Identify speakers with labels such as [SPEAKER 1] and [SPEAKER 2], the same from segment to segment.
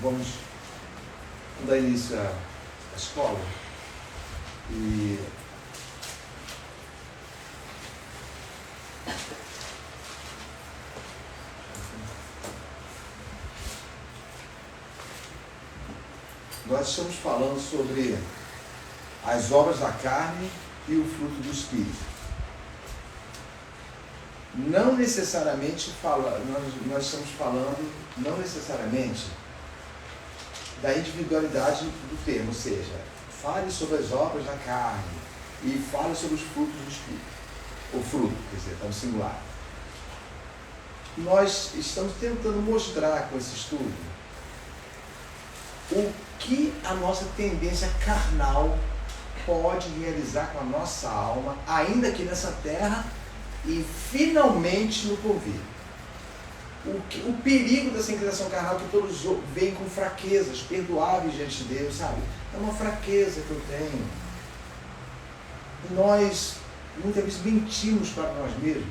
[SPEAKER 1] vamos dar início à escola. E nós estamos falando sobre as obras da carne e o fruto do Espírito. Não necessariamente nós estamos falando, não necessariamente, da individualidade do termo, ou seja, fale sobre as obras da carne e fale sobre os frutos do Espírito. O fruto, quer dizer, está no singular. Nós estamos tentando mostrar com esse estudo o que a nossa tendência carnal pode realizar com a nossa alma, ainda aqui nessa terra e finalmente no porvir. O perigo dessa inclinação carnal que todos veem com fraquezas, perdoáveis diante de Deus, sabe? É uma fraqueza que eu tenho. E nós, muitas vezes, mentimos para nós mesmos.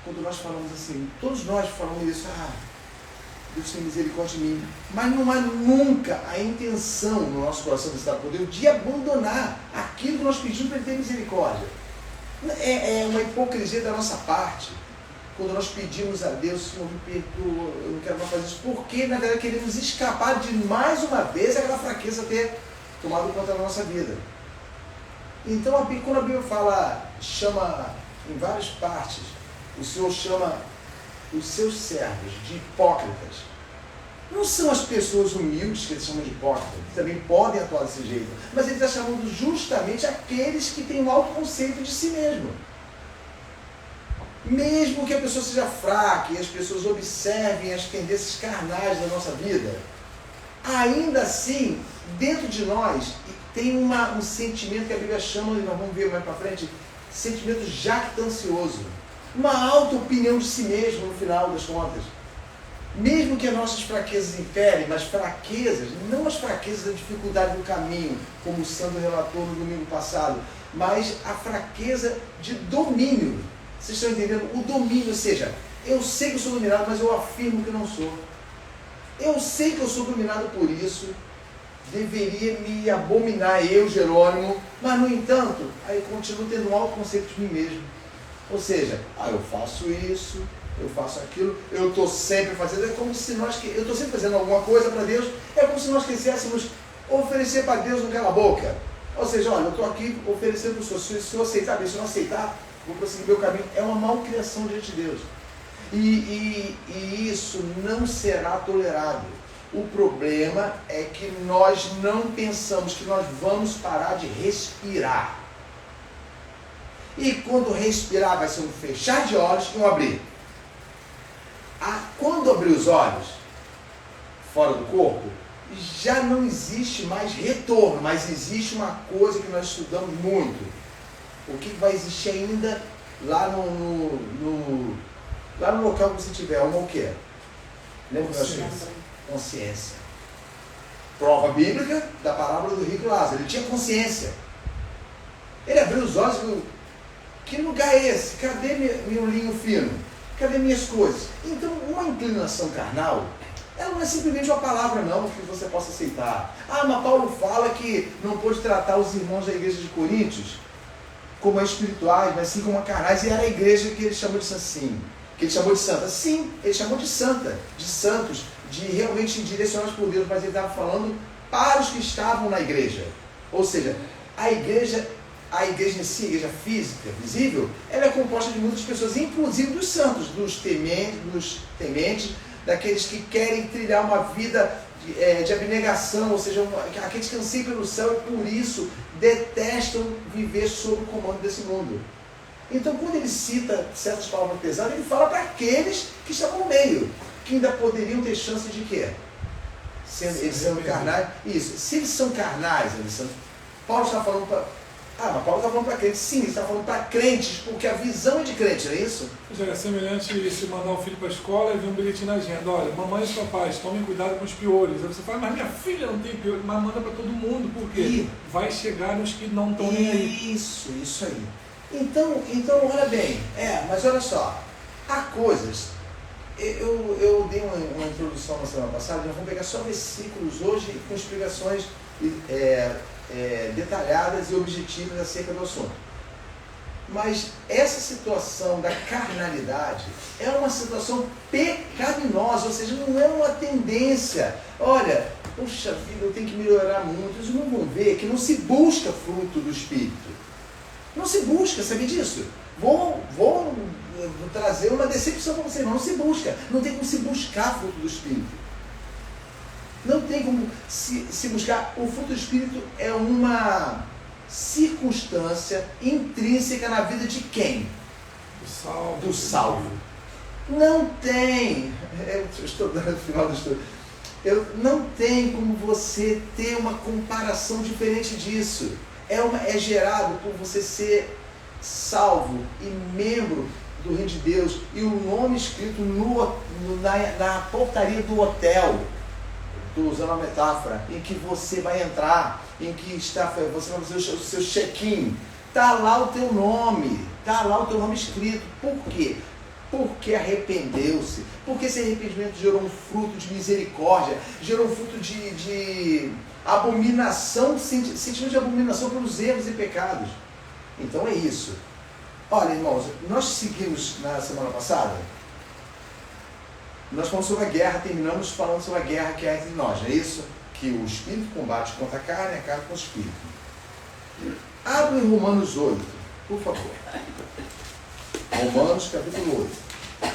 [SPEAKER 1] Quando nós falamos assim, todos nós falamos isso, Deus tem misericórdia de mim. Mas não há nunca a intenção no nosso coração de estar por Deus de abandonar aquilo que nós pedimos para Ele ter misericórdia. É uma hipocrisia da nossa parte. Quando nós pedimos a Deus, Senhor, me perdoa, eu não quero mais fazer isso, porque na verdade queremos escapar de mais uma vez aquela fraqueza ter tomado conta da nossa vida. Então, quando a Bíblia chama em várias partes, o Senhor chama os seus servos de hipócritas. Não são as pessoas humildes que eles chamam de hipócritas, que também podem atuar desse jeito, mas ele está chamando justamente aqueles que têm um alto conceito de si mesmo. Mesmo que a pessoa seja fraca e as pessoas observem as tendências carnais da nossa vida, ainda assim, dentro de nós, tem um sentimento que a Bíblia chama, e nós vamos ver mais para frente, sentimento jactancioso. Uma alta opinião de si mesmo no final das contas. Mesmo que as nossas fraquezas imperem, mas fraquezas, não as fraquezas da dificuldade do caminho, como o Sandro relatou no domingo passado, mas a fraqueza de domínio. Vocês estão entendendo? O domínio, ou seja, eu sei que eu sou dominado, mas eu afirmo que não sou. Eu sei que eu sou dominado por isso, deveria me abominar eu, Jerônimo, mas no entanto, aí continuo tendo um alto conceito de mim mesmo. Ou seja, eu faço isso, eu faço aquilo, eu estou sempre fazendo, é como se eu estou sempre fazendo alguma coisa para Deus, é como se nós quiséssemos oferecer para Deus no cala-boca. Ou seja, olha, eu estou aqui oferecendo para o Senhor, se o Senhor aceitar bem, se eu não aceitar, vou prosseguir meu caminho. É uma malcriação diante de Deus. E isso não será tolerado. O problema é que nós não pensamos que nós vamos parar de respirar. E quando respirar vai ser um fechar de olhos e um abrir. Quando abrir os olhos, fora do corpo, já não existe mais retorno, mas existe uma coisa que nós estudamos muito. O que vai existir ainda lá lá no local que você tiver, o que é? Lembra que nós tínhamos? Consciência. Prova bíblica da parábola do rico Lázaro. Ele tinha consciência. Ele abriu os olhos e viu, que lugar é esse? Cadê meu linho fino? Cadê minhas coisas? Então, uma inclinação carnal, ela não é simplesmente uma palavra não, que você possa aceitar. Mas Paulo fala que não pôde tratar os irmãos da igreja de Coríntios como espirituais, mas sim como carnais, e era a igreja que ele chamou de santa. Sim, ele chamou de santa, de santos, de realmente direcionados por Deus, mas ele estava falando para os que estavam na igreja. Ou seja, a igreja em si, a igreja física, visível, ela é composta de muitas pessoas, inclusive dos santos, dos tementes, daqueles que querem trilhar uma vida de abnegação, ou seja, aqueles que anseiam pelo céu e por isso detestam viver sob o comando desse mundo. Então, quando ele cita certas palavras pesadas, ele fala para aqueles que estavam no meio, que ainda poderiam ter chance de quê? Eles são carnais. Isso. Se eles são carnais, Paulo está falando para... mas Paulo está falando para crentes. Sim, ele está falando para crentes, porque a visão é de crente, não é isso?
[SPEAKER 2] É semelhante se mandar um filho para a escola e ver um bilhetinho na agenda. Olha, mamãe e papais, tomem cuidado com os piolhos. Aí você fala, mas minha filha não tem piolho. Mas manda para todo mundo, porque vai chegar nos que não estão nem aí.
[SPEAKER 1] Isso aí. Então, olha bem. Mas olha só. Há coisas... eu dei uma introdução na semana passada, nós vamos pegar só versículos hoje com explicações detalhadas e objetivas acerca do assunto. Mas essa situação da carnalidade é uma situação pecaminosa, ou seja, não é uma tendência. Olha, puxa vida, eu tenho que melhorar muito. Eles não vão ver que não se busca fruto do Espírito. Não se busca, sabe disso? Vou trazer uma decepção para você, não se busca. Não tem como se buscar fruto do Espírito. Não tem como se buscar. O fruto do Espírito é uma circunstância intrínseca na vida de quem? Do salvo. Não tem. Eu estou dando o final do estudo. Não tem como você ter uma comparação diferente disso. É gerado por você ser salvo e membro do reino de Deus e o nome escrito na portaria do hotel. Estou usando uma metáfora, em que você vai entrar, em que você vai fazer o seu check-in, está lá o teu nome, escrito. Por quê? Porque arrependeu-se, porque esse arrependimento gerou um fruto de misericórdia, gerou um fruto de abominação, sentimento de abominação pelos erros e pecados. Então é isso. Olha, irmãos, nós seguimos na semana passada. Nós falamos sobre a guerra, terminamos falando sobre a guerra que é entre nós, não é isso? Que o Espírito combate contra a carne contra o Espírito. Abra em Romanos 8, por favor. Romanos capítulo 8.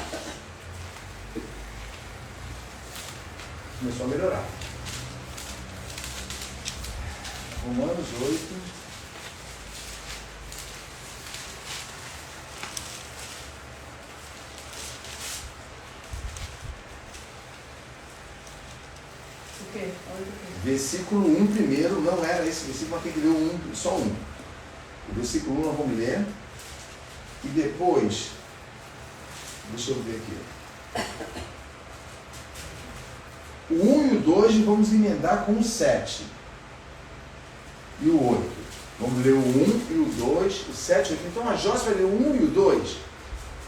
[SPEAKER 1] Começou a melhorar. Romanos 8. Versículo 1 primeiro, não era esse versículo, mas tem que ler só um. O versículo 1 nós vamos ler. E depois, deixa eu ver aqui. O 1 e o 2 vamos emendar com o 7. E o 8. Vamos ler o 1 e o 2, o 7 e o 8. Então a Joyce vai ler o 1 e o 2.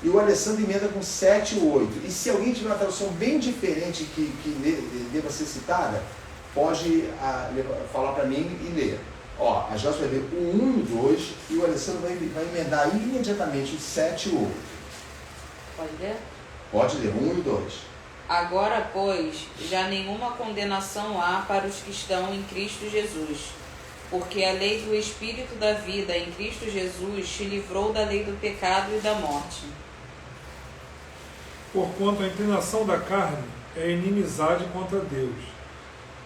[SPEAKER 1] E o Alessandro emenda com 7 e o 8. E se alguém tiver uma tradução bem diferente que deva ser citada, pode falar para mim e ler. Ó, a Joyce vai ler o 1 e o 2 e o Alessandro vai emendar imediatamente o 7 e o 8.
[SPEAKER 3] Pode ler?
[SPEAKER 1] Pode ler, o 1 e o 2.
[SPEAKER 3] Agora, pois, já nenhuma condenação há para os que estão em Cristo Jesus, porque a lei do Espírito da vida em Cristo Jesus te livrou da lei do pecado e da morte.
[SPEAKER 2] Porquanto a inclinação da carne é inimizade contra Deus,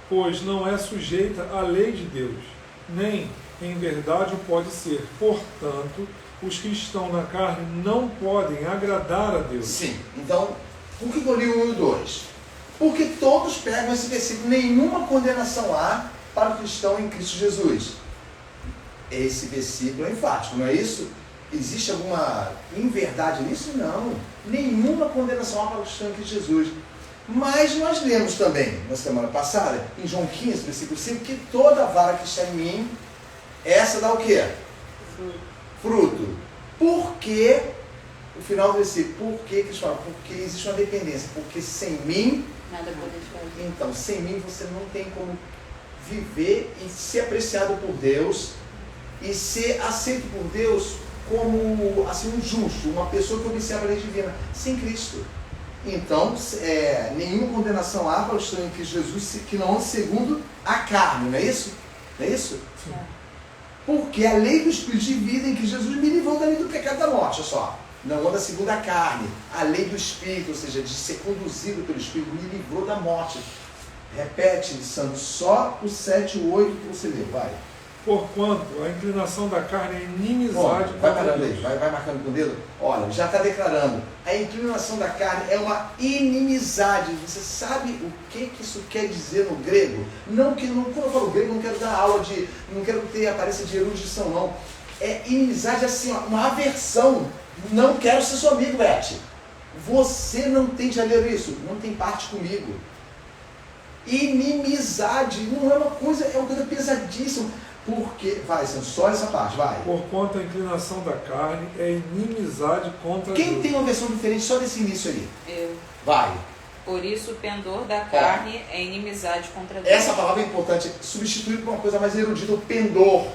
[SPEAKER 2] pois não é sujeita à lei de Deus, nem em verdade o pode ser. Portanto, os que estão na carne não podem agradar a Deus.
[SPEAKER 1] Sim, então, por que eu li o 1 e o 2? Porque todos pegam esse versículo, nenhuma condenação há para os que estão em Cristo Jesus. Esse versículo é enfático, não é isso? Existe alguma inverdade nisso? Não. Nenhuma condenação há para os que estão em Cristo Jesus. Mas nós lemos também, na semana passada, em João 15, versículo 5, que toda vara que está em mim, essa dá o quê? Fruto. Por que, o final do versículo, por que eles falam? Porque existe uma dependência. Porque sem mim,
[SPEAKER 3] nada podeis fazer.
[SPEAKER 1] Então, sem mim você não tem como viver e ser apreciado por Deus e ser aceito por Deus como assim, um justo, uma pessoa que observa a lei divina, sem Cristo. Então, nenhuma condenação há para os que estão em Cristo Jesus que não ande segundo a carne, não é isso? Não é isso?
[SPEAKER 2] Sim.
[SPEAKER 1] Porque a lei do Espírito de vida em que Jesus me livrou da lei do pecado e da morte, olha só. Não anda segundo a carne. A lei do Espírito, ou seja, de ser conduzido pelo Espírito, me livrou da morte. Repete, Sandro, só o 7 e o 8 que você leu, vai.
[SPEAKER 2] Porquanto a inclinação da carne é inimizade
[SPEAKER 1] vai
[SPEAKER 2] contra
[SPEAKER 1] parando
[SPEAKER 2] Deus.
[SPEAKER 1] aí, vai marcando com o dedo. Olha, já está declarando. A inclinação da carne é uma inimizade. Você sabe o que isso quer dizer no grego? Não, quando eu falo grego, não quero dar aula de... Não quero ter aparência de erudição, não. É inimizade assim, ó, uma aversão. Não quero ser seu amigo, Beth. Você não tem, já leu isso? Não tem parte comigo. Inimizade não é uma coisa, é uma coisa pesadíssima. Porque, vai, só essa parte, vai.
[SPEAKER 2] Porquanto a inclinação da carne é inimizade contra
[SPEAKER 1] Quem
[SPEAKER 2] Deus.
[SPEAKER 1] tem uma versão diferente só desse início aí?
[SPEAKER 3] Eu.
[SPEAKER 1] Vai.
[SPEAKER 3] Por isso o pendor da carne é inimizade contra Deus.
[SPEAKER 1] Essa palavra é importante, substituir por uma coisa mais erudita, o pendor.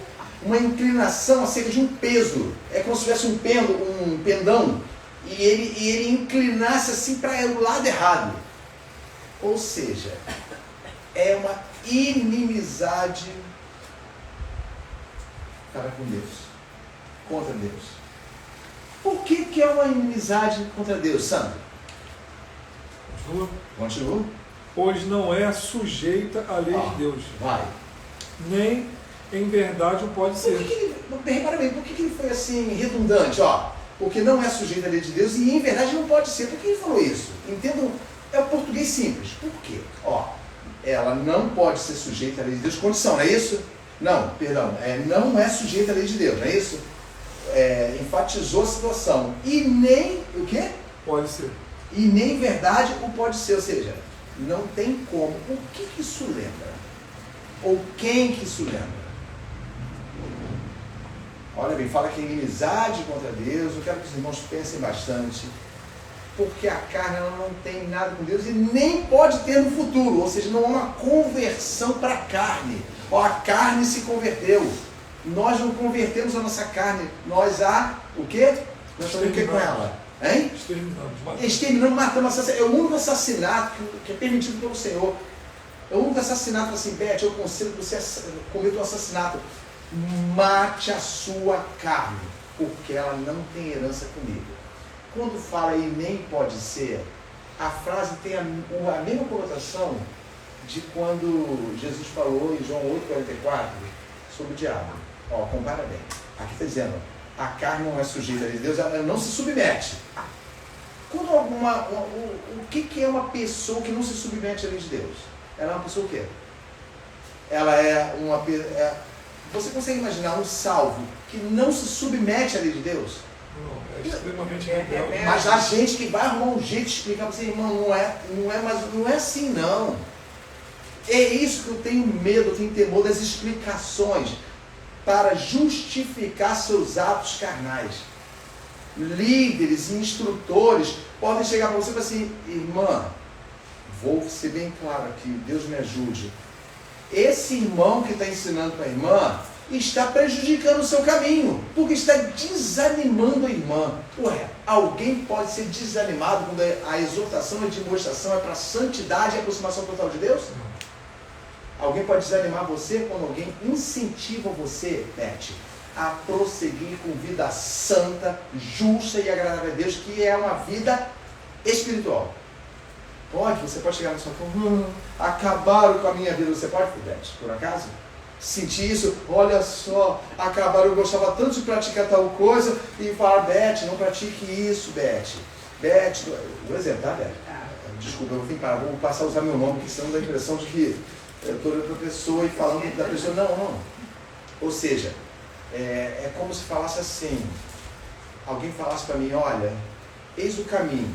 [SPEAKER 1] Uma inclinação acerca de um peso. É como se tivesse um pendão, e ele inclinasse assim para o lado errado. Ou seja, é uma inimizade para com Deus, contra Deus. Por que é uma inimizade contra Deus, Sandro? Continua.
[SPEAKER 2] Pois não é sujeita à lei de Deus.
[SPEAKER 1] Vai.
[SPEAKER 2] Nem em verdade o pode ser.
[SPEAKER 1] Repara bem, por que ele foi assim redundante? Porque não é sujeita à lei de Deus e em verdade não pode ser. Por que ele falou isso? Entendam, é o português simples. Por quê? Ela não pode ser sujeita à lei de Deus. Condição, não é isso? Não, perdão. Não é sujeita à lei de Deus, não é isso? Enfatizou a situação. E nem, o quê?
[SPEAKER 2] Pode ser.
[SPEAKER 1] E nem em verdade o pode ser. Ou seja, não tem como. O que isso lembra? Ou quem que isso lembra? Olha bem, fala que é inimizade contra Deus. Eu quero que os irmãos pensem bastante. Porque a carne ela não tem nada com Deus e nem pode ter no futuro. Ou seja, não há uma conversão para a carne. A carne se converteu. Nós não convertemos a nossa carne. Nós o quê? Nós estamos o que com ela? Hein? Exterminamos, matamos. É o único assassinato que é permitido pelo Senhor. É o único assassinato assim, Beth, eu considero que você cometa um assassinato. Mate a sua carne, porque ela não tem herança comigo. Quando fala aí nem pode ser, a frase tem a mesma conotação de quando Jesus falou em João 8,44 sobre o diabo. Compara bem. Aqui está dizendo, a carne não é sujeita a lei de Deus, ela não se submete. Quando o que é uma pessoa que não se submete à lei de Deus? Ela é uma pessoa o quê? Ela é uma... Você consegue imaginar um salvo que não se submete à lei de Deus?
[SPEAKER 2] Não, é extremamente rebelde.
[SPEAKER 1] Mas há gente que vai arrumar um jeito de explicar para você, irmão, não é assim não. É isso que eu tenho medo, eu tenho temor das explicações para justificar seus atos carnais. Líderes e instrutores podem chegar para você e falar assim, irmã, vou ser bem claro aqui, Deus me ajude. Esse irmão que está ensinando para a irmã está prejudicando o seu caminho, porque está desanimando a irmã. Alguém pode ser desanimado quando a exortação, a demonstração é para a santidade e aproximação total de Deus? Alguém pode desanimar você quando alguém incentiva você, Beth, a prosseguir com vida santa, justa e agradável a Deus, que é uma vida espiritual. Você pode chegar na sua cama, acabaram com a minha vida. Você pode, Beth, por acaso? Sentir isso, olha só, acabaram, eu gostava tanto de praticar tal coisa, e falar, Beth, não pratique isso, Beth. Beth, um exemplo, tá, Beth? Desculpa, eu vou passar a usar meu nome, porque senão dá a impressão de que eu estou olhando para a pessoa e falando da pessoa. Não. Ou seja, é como se falasse assim, alguém falasse para mim, olha, eis o caminho.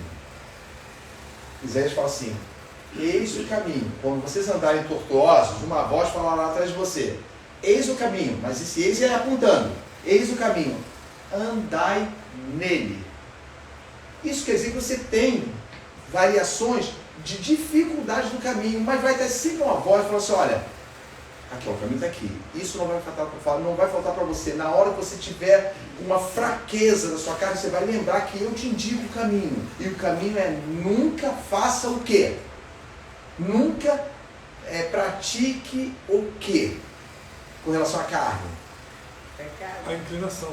[SPEAKER 1] Isaías fala assim, eis o caminho. Quando vocês andarem tortuosos, uma voz falará lá atrás de você, eis o caminho, mas esse eis é apontando, eis o caminho, andai nele. Isso quer dizer que você tem variações de dificuldade do caminho, mas vai ter sempre uma voz falando assim, olha, aqui, o caminho está aqui, isso não vai faltar para você. Na hora que você tiver uma fraqueza na sua carne, você vai lembrar que eu te indico o caminho, e o caminho é nunca faça o quê? Nunca pratique o quê? Com relação à carne?
[SPEAKER 2] A inclinação.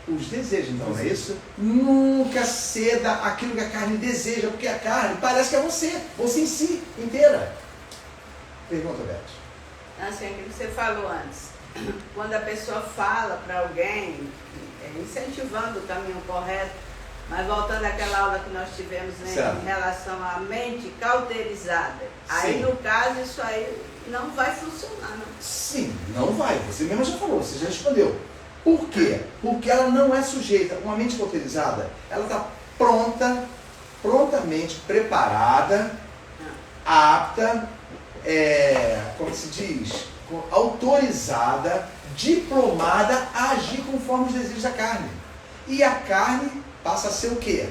[SPEAKER 1] Os desejos, então, não é isso? Nunca ceda aquilo que a carne deseja, porque a carne parece que é você em si, inteira. Pergunta, Beth.
[SPEAKER 4] Assim, aquilo que você falou antes, quando a pessoa fala para alguém, incentivando o caminho correto, mas voltando àquela aula que nós tivemos, né, em relação à mente cauterizada, aí no caso isso aí não vai funcionar, não.
[SPEAKER 1] Sim, não vai. Você mesmo já falou, você já respondeu. Por quê? Porque ela não é sujeita. Uma mente cauterizada, ela está prontamente preparada, apta, como se diz, autorizada, diplomada a agir conforme os desejos da carne. E a carne passa a ser o quê?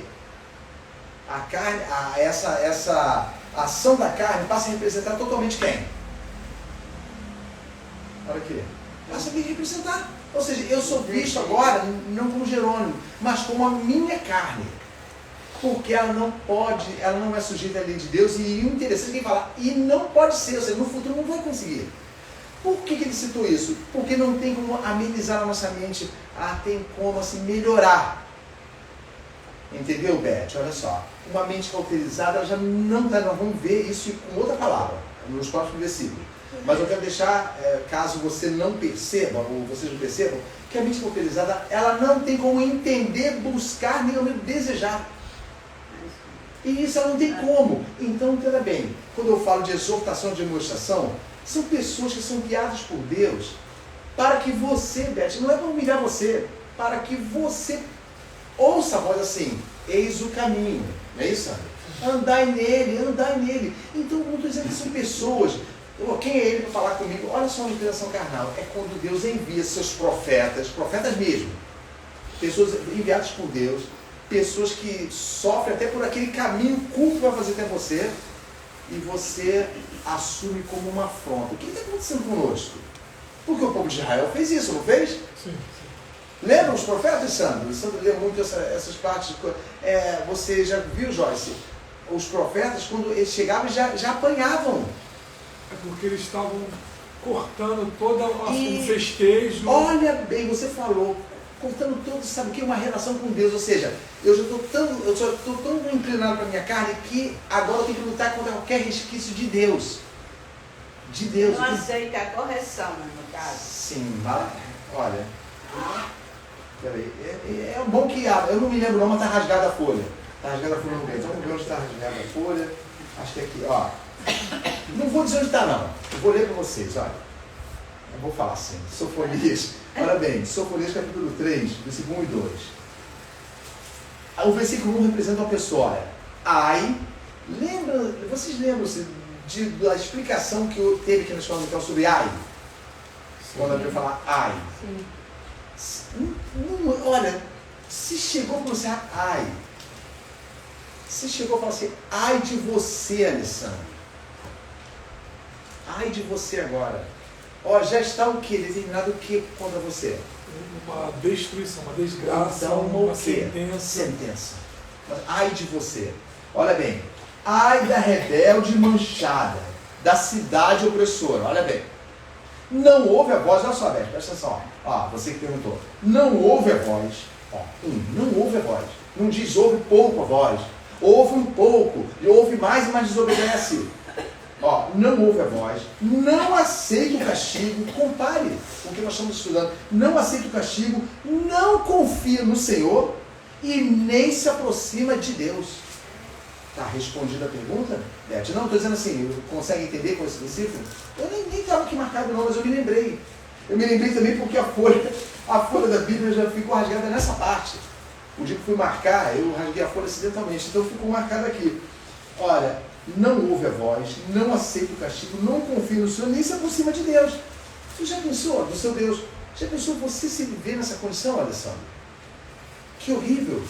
[SPEAKER 1] A carne, essa ação da carne passa a representar totalmente quem? Olha aqui. Passa a me representar. Ou seja, eu sou visto agora não como Jerônimo, mas como a minha carne. Porque ela não pode, ela não é sujeita à lei de Deus. E o interessante é quem fala, e não pode ser, ou seja, no futuro não vai conseguir. Por que ele citou isso? Porque não tem como amenizar a nossa mente, tem como assim melhorar. Entendeu, Beth? Olha só. Uma mente cauterizada, ela já não está, nós vamos ver isso com outra palavra, nos próximos versículos. Mas eu quero deixar, caso você não perceba, ou vocês não percebam, que a mente cauterizada, ela não tem como entender, buscar, nem ao menos desejar. E isso ela não tem como. Então, entenda bem, quando eu falo de exortação, de demonstração, são pessoas que são guiadas por Deus para que você, Beth, não é para humilhar você, para que você ouça a voz assim, eis o caminho. Não é isso, Sandra? Andai nele, andai nele. Então, não estou dizendo que são pessoas. Quem é ele para falar comigo? Olha só a inclinação carnal. É quando Deus envia seus profetas, profetas mesmo, pessoas enviadas por Deus, pessoas que sofrem até por aquele caminho curto que vai fazer até você, e você assume como uma afronta. O que está acontecendo conosco? Porque o povo de Israel fez isso, não fez?
[SPEAKER 2] Sim.
[SPEAKER 1] Lembra os profetas, Sandro? O Sandro lê muito essas partes. Você já viu, Joyce? Os profetas, quando eles chegavam, já apanhavam.
[SPEAKER 2] É porque eles estavam cortando todo o festejo.
[SPEAKER 1] Olha bem, você falou, cortando todo, sabe o que? Uma relação com Deus. Ou seja, eu já estou tão inclinado para a minha carne que agora eu tenho que lutar contra qualquer resquício de Deus. De Deus.
[SPEAKER 4] Não aceita a correção, no caso.
[SPEAKER 1] Sim, olha. Peraí, é bom que eu não me lembro não, mas está rasgada a folha. Está rasgada a folha no meio. Então vamos ver onde está rasgada a folha. Acho que é aqui, ó. Não vou dizer onde está não. Eu vou ler para vocês, olha. Eu vou falar assim. Sofonias. Olha bem, Sofonias capítulo 3, versículo 1 e 2. O versículo 1 representa uma pessoa, olha. Ai, vocês lembram-se da explicação que eu teve aqui na escola então sobre ai? Sim. Quando a gente falar ai. Sim. Olha, se chegou para você, ai. Se chegou para você, ai de você, Alessandro. Ai de você agora. Ó, já está o que? Determinado o que contra você?
[SPEAKER 2] Uma destruição, uma desgraça,
[SPEAKER 1] então,
[SPEAKER 2] uma sentença.
[SPEAKER 1] Mas, ai de você. Olha bem. Ai da rebelde manchada, da cidade opressora. Olha bem. Não ouve a voz, olha só, Beth, presta atenção. Ó, você que perguntou. Não ouve a voz. Ó, não ouve a voz. Não diz ouve pouco a voz. Ouve um pouco. E ouve mais e mais desobedece. Ó, não ouve a voz. Não aceita o castigo. Compare com o que nós estamos estudando. Não aceita o castigo. Não confia no Senhor. E nem se aproxima de Deus. Está respondida a pergunta? Beth, não, estou dizendo assim, consegue entender com esse versículo? Eu nem estava aqui marcado não, mas eu me lembrei. Eu me lembrei também porque a folha da Bíblia já ficou rasgada nessa parte. O dia que fui marcar, eu rasguei a folha acidentalmente, então ficou marcado aqui. Olha, não ouve a voz, não aceita o castigo, não confia no Senhor, nem se aproxima de Deus. Você já pensou do seu Deus? Já pensou você se viver nessa condição, Alessandro? Que horrível.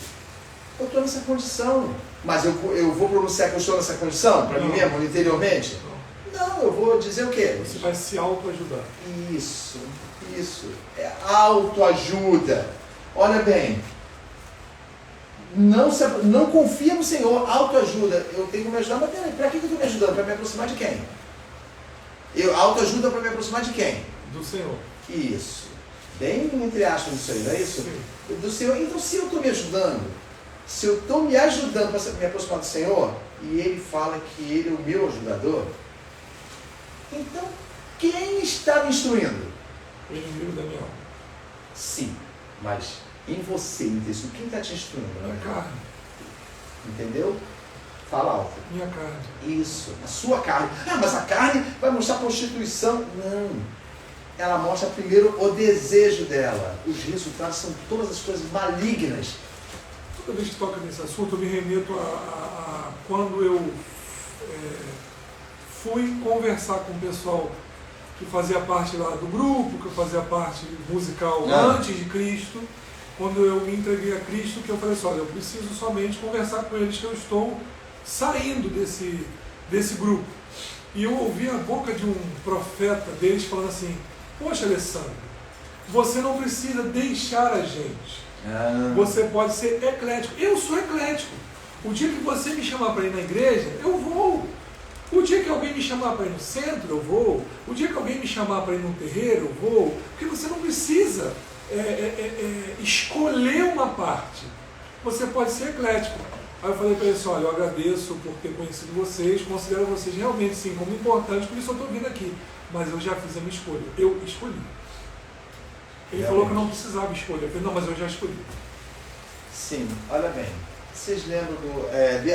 [SPEAKER 1] Eu estou nessa condição. Mas eu vou pronunciar que eu estou nessa condição para mim mesmo, interiormente? Não, eu vou dizer o quê?
[SPEAKER 2] Você vai se autoajudar.
[SPEAKER 1] Isso. É autoajuda. Olha bem. Não confia no Senhor, autoajuda. Eu tenho que me ajudar, mas peraí, para que eu estou me ajudando? Para me aproximar de quem? Autoajuda para me aproximar de quem?
[SPEAKER 2] Do Senhor.
[SPEAKER 1] Isso. Bem entre aspas isso aí, não é isso? Sim. Do Senhor. Então se eu estou me ajudando, se eu estou me ajudando para me aproximar do Senhor, e Ele fala que Ele é o meu ajudador, então quem está me instruindo?
[SPEAKER 2] O inimigo da minha alma.
[SPEAKER 1] Sim, mas em você, isso, quem está te instruindo?
[SPEAKER 2] Minha carne.
[SPEAKER 1] Entendeu? Fala alto.
[SPEAKER 2] Minha carne.
[SPEAKER 1] Isso, a sua carne. Mas a carne vai mostrar prostituição? Não. Ela mostra primeiro o desejo dela. Os resultados são todas as coisas malignas.
[SPEAKER 2] Toda vez que toca nesse assunto, eu me remeto a quando eu fui conversar com o pessoal que fazia parte lá do grupo, que eu fazia parte musical antes de Cristo, quando eu me entreguei a Cristo, que eu falei assim, olha, eu preciso somente conversar com eles, que eu estou saindo desse grupo. E eu ouvi a boca de um profeta deles falando assim, poxa, Alessandro, você não precisa deixar a gente. Você pode ser eclético. Eu sou eclético. O dia que você me chamar para ir na igreja, eu vou. O dia que alguém me chamar para ir no centro, eu vou. O dia que alguém me chamar para ir num terreiro, eu vou. Porque você não precisa escolher uma parte. Você pode ser eclético. Aí eu falei para ele assim, olha, eu agradeço por ter conhecido vocês, considero vocês realmente sim como importantes, por isso eu estou vindo aqui. Mas eu já fiz a minha escolha. Eu escolhi. Ele falou que eu não precisava escolher. Eu falei, não, mas eu já escolhi.
[SPEAKER 1] Sim, olha bem. Vocês lembram do...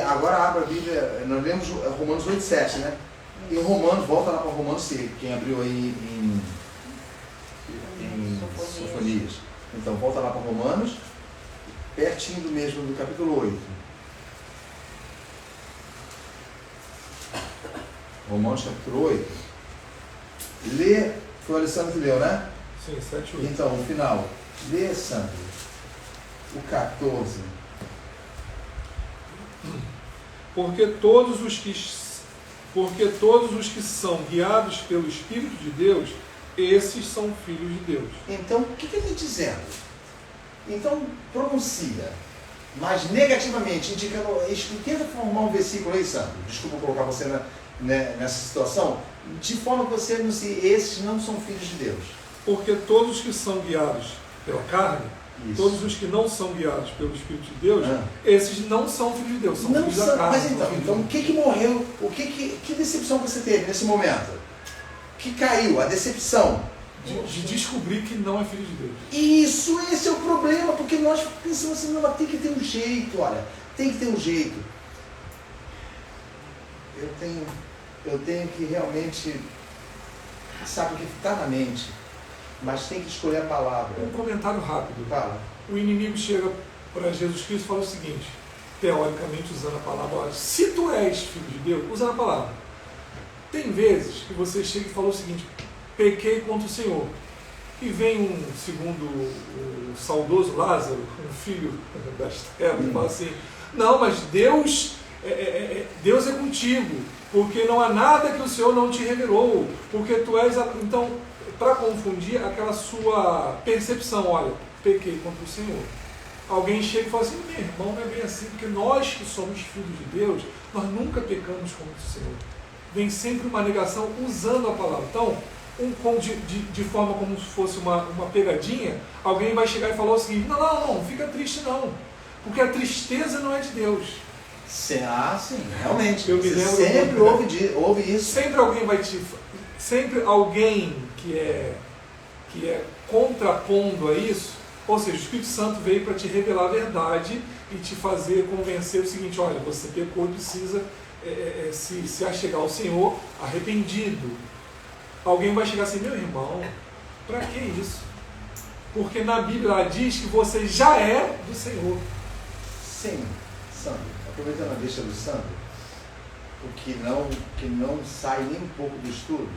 [SPEAKER 1] agora abra a Bíblia, nós lemos Romanos 8,7, né? E o Romanos, volta lá para Romanos, quem abriu aí em Sofonias. Então, volta lá para Romanos, pertinho do mesmo, do capítulo 8. Romanos capítulo 8. Lê, foi o Alessandro que leu, né?
[SPEAKER 2] Sim, 7, 8.
[SPEAKER 1] Então, no final, lê, Sandro, o 14.
[SPEAKER 2] Porque todos os que são guiados pelo Espírito de Deus, esses são filhos de Deus.
[SPEAKER 1] Então, o que ele está dizendo? Então, pronuncia, mas negativamente, indicando... Tenta formar um versículo aí, Sandro. Desculpa colocar você nessa situação. De forma que você não se... Esses não são filhos de Deus.
[SPEAKER 2] Porque todos os que são guiados pela carne,
[SPEAKER 1] isso.
[SPEAKER 2] Todos os que não são guiados pelo Espírito de Deus, esses não são filhos de Deus, são
[SPEAKER 1] não
[SPEAKER 2] filhos
[SPEAKER 1] são,
[SPEAKER 2] da carne.
[SPEAKER 1] Mas então o que morreu? Que decepção você teve nesse momento? Que caiu, a decepção.
[SPEAKER 2] De descobrir que não é filho de Deus.
[SPEAKER 1] Isso, esse é o problema, porque nós pensamos assim, não, mas tem que ter um jeito, olha, tem que ter um jeito. Eu tenho que realmente, sabe o que está na mente, mas tem que escolher a palavra.
[SPEAKER 2] Um comentário rápido.
[SPEAKER 1] Fala.
[SPEAKER 2] O inimigo chega para Jesus Cristo e fala o seguinte, teoricamente usando a palavra, olha, se tu és filho de Deus, usando a palavra. Tem vezes que você chega e fala o seguinte, pequei contra o Senhor. E vem segundo o saudoso Lázaro, um filho das trevas, e fala assim, não, mas Deus é contigo, porque não há nada que o Senhor não te revelou, porque tu és... Então, para confundir aquela sua percepção, olha, pequei contra o Senhor. Alguém chega e fala assim, meu irmão, não é bem assim, porque nós que somos filhos de Deus, nós nunca pecamos contra o Senhor. Vem sempre uma negação usando a palavra. Então, de forma como se fosse uma pegadinha, alguém vai chegar e falar o seguinte, não, fica triste não, porque a tristeza não é de Deus.
[SPEAKER 1] Sim, realmente.
[SPEAKER 2] Eu me lembro,
[SPEAKER 1] sempre ouve isso.
[SPEAKER 2] Sempre alguém que é contrapondo a isso, ou seja, o Espírito Santo veio para te revelar a verdade e te fazer convencer o seguinte, olha, você pecou e precisa se achegar ao Senhor arrependido. Alguém vai chegar assim, meu irmão, para que isso? Porque na Bíblia ela diz que você já é do Senhor.
[SPEAKER 1] Sim, Sandro, aproveitando a deixa do Sandro, o que não sai nem um pouco do estudo,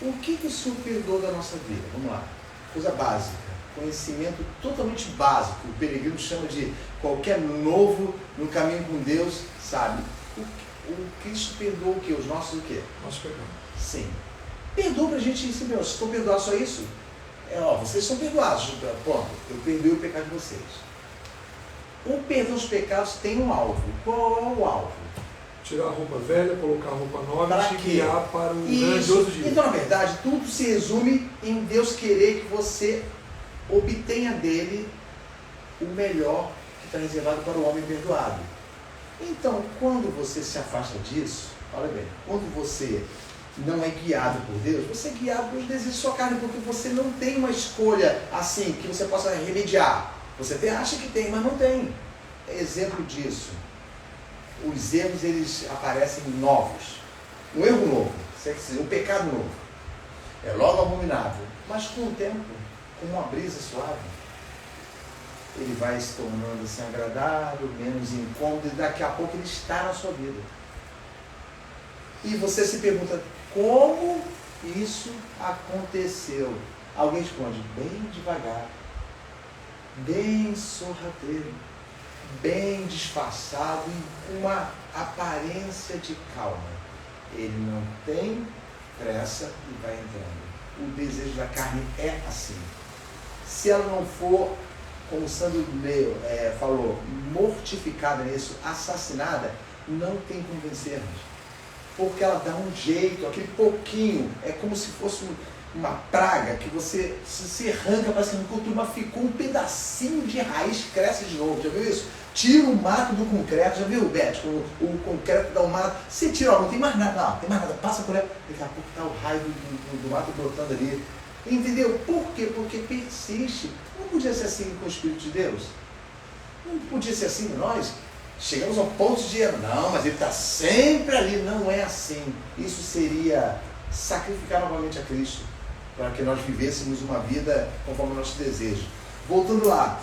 [SPEAKER 1] o que o Senhor perdoou da nossa vida? Vamos lá, coisa básica, conhecimento totalmente básico, o peregrino chama de qualquer novo no caminho com Deus, sabe? O Cristo perdoou o quê? Os nossos o quê?
[SPEAKER 2] Nós pecamos.
[SPEAKER 1] Sim. Perdoa pra gente isso, meu. Se estão perdoados só isso, vocês são perdoados. Ponto. Eu perdoei o pecado de vocês. O perdão dos pecados tem um alvo. Qual é o alvo?
[SPEAKER 2] Tirar a roupa velha, colocar a roupa nova e te guiar para o
[SPEAKER 1] grandioso
[SPEAKER 2] dia.
[SPEAKER 1] Então, na verdade, tudo se resume em Deus querer que você obtenha dele o melhor que está reservado para o homem perdoado. Então, quando você se afasta disso, olha bem, quando você não é guiado por Deus, você é guiado pelos desejos de sua carne, porque você não tem uma escolha assim, que você possa remediar. Você até acha que tem, mas não tem. Exemplo disso. Os erros, eles aparecem novos. Um erro novo, um pecado novo. É logo abominável. Mas com o tempo, com uma brisa suave, ele vai se tornando assim agradável, menos incômodo, e daqui a pouco ele está na sua vida. E você se pergunta, como isso aconteceu. Alguém responde, bem devagar, bem sorrateiro, bem disfarçado e com uma aparência de calma. Ele não tem pressa e vai entrando. O desejo da carne é assim. Se ela não for, como o Sandro falou, mortificada nisso, assassinada, não tem como vencermos. Porque ela dá um jeito, aquele pouquinho, é como se fosse uma praga que você se arranca, parece que não cultura, mas ficou um pedacinho de raiz, cresce de novo. Já viu isso? Tira o mato do concreto, já viu, Beth? O concreto dá um mato, você tira, ó, não tem mais nada, não tem mais nada, passa por ela, daqui a pouco está o raio do mato brotando ali. Entendeu? Por quê? Porque persiste. Não podia ser assim com o Espírito de Deus? Não podia ser assim com nós? Chegamos ao ponto de não, mas ele está sempre ali. Não é assim. Isso seria sacrificar novamente a Cristo, para que nós vivêssemos uma vida conforme o nosso desejo. Voltando lá,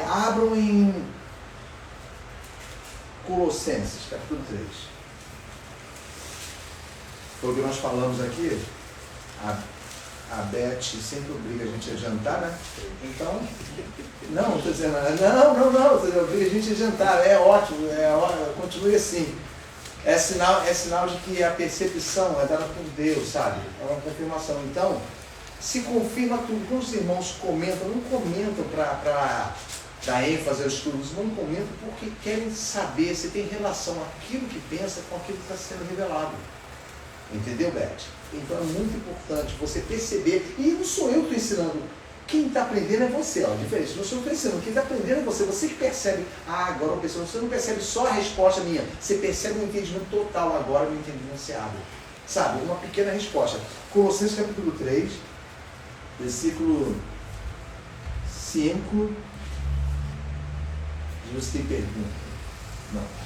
[SPEAKER 1] abram em Colossenses, capítulo 3. Foi o que nós falamos aqui. A Beth sempre obriga a gente a jantar, né? Então, não estou dizendo não, obriga a gente a jantar, é ótimo, continue assim. É sinal de que a percepção é dada por Deus, sabe? É uma confirmação. Então, se confirma tudo. Quando os irmãos comentam, não comentam para dar ênfase aos estudos, não comentam porque querem saber se tem relação aquilo que pensa com aquilo que está sendo revelado. Entendeu, Beth? Então é muito importante você perceber, e não sou eu que estou ensinando, quem está aprendendo é você, ó, diferente, não sou eu que estou ensinando, quem está aprendendo é você que percebe, agora eu percebo, você não percebe só a resposta minha, você percebe um entendimento total, agora o entendimento se abre, sabe, uma pequena resposta. Colossenses capítulo 3, versículo 5, você tem pergunta? Não.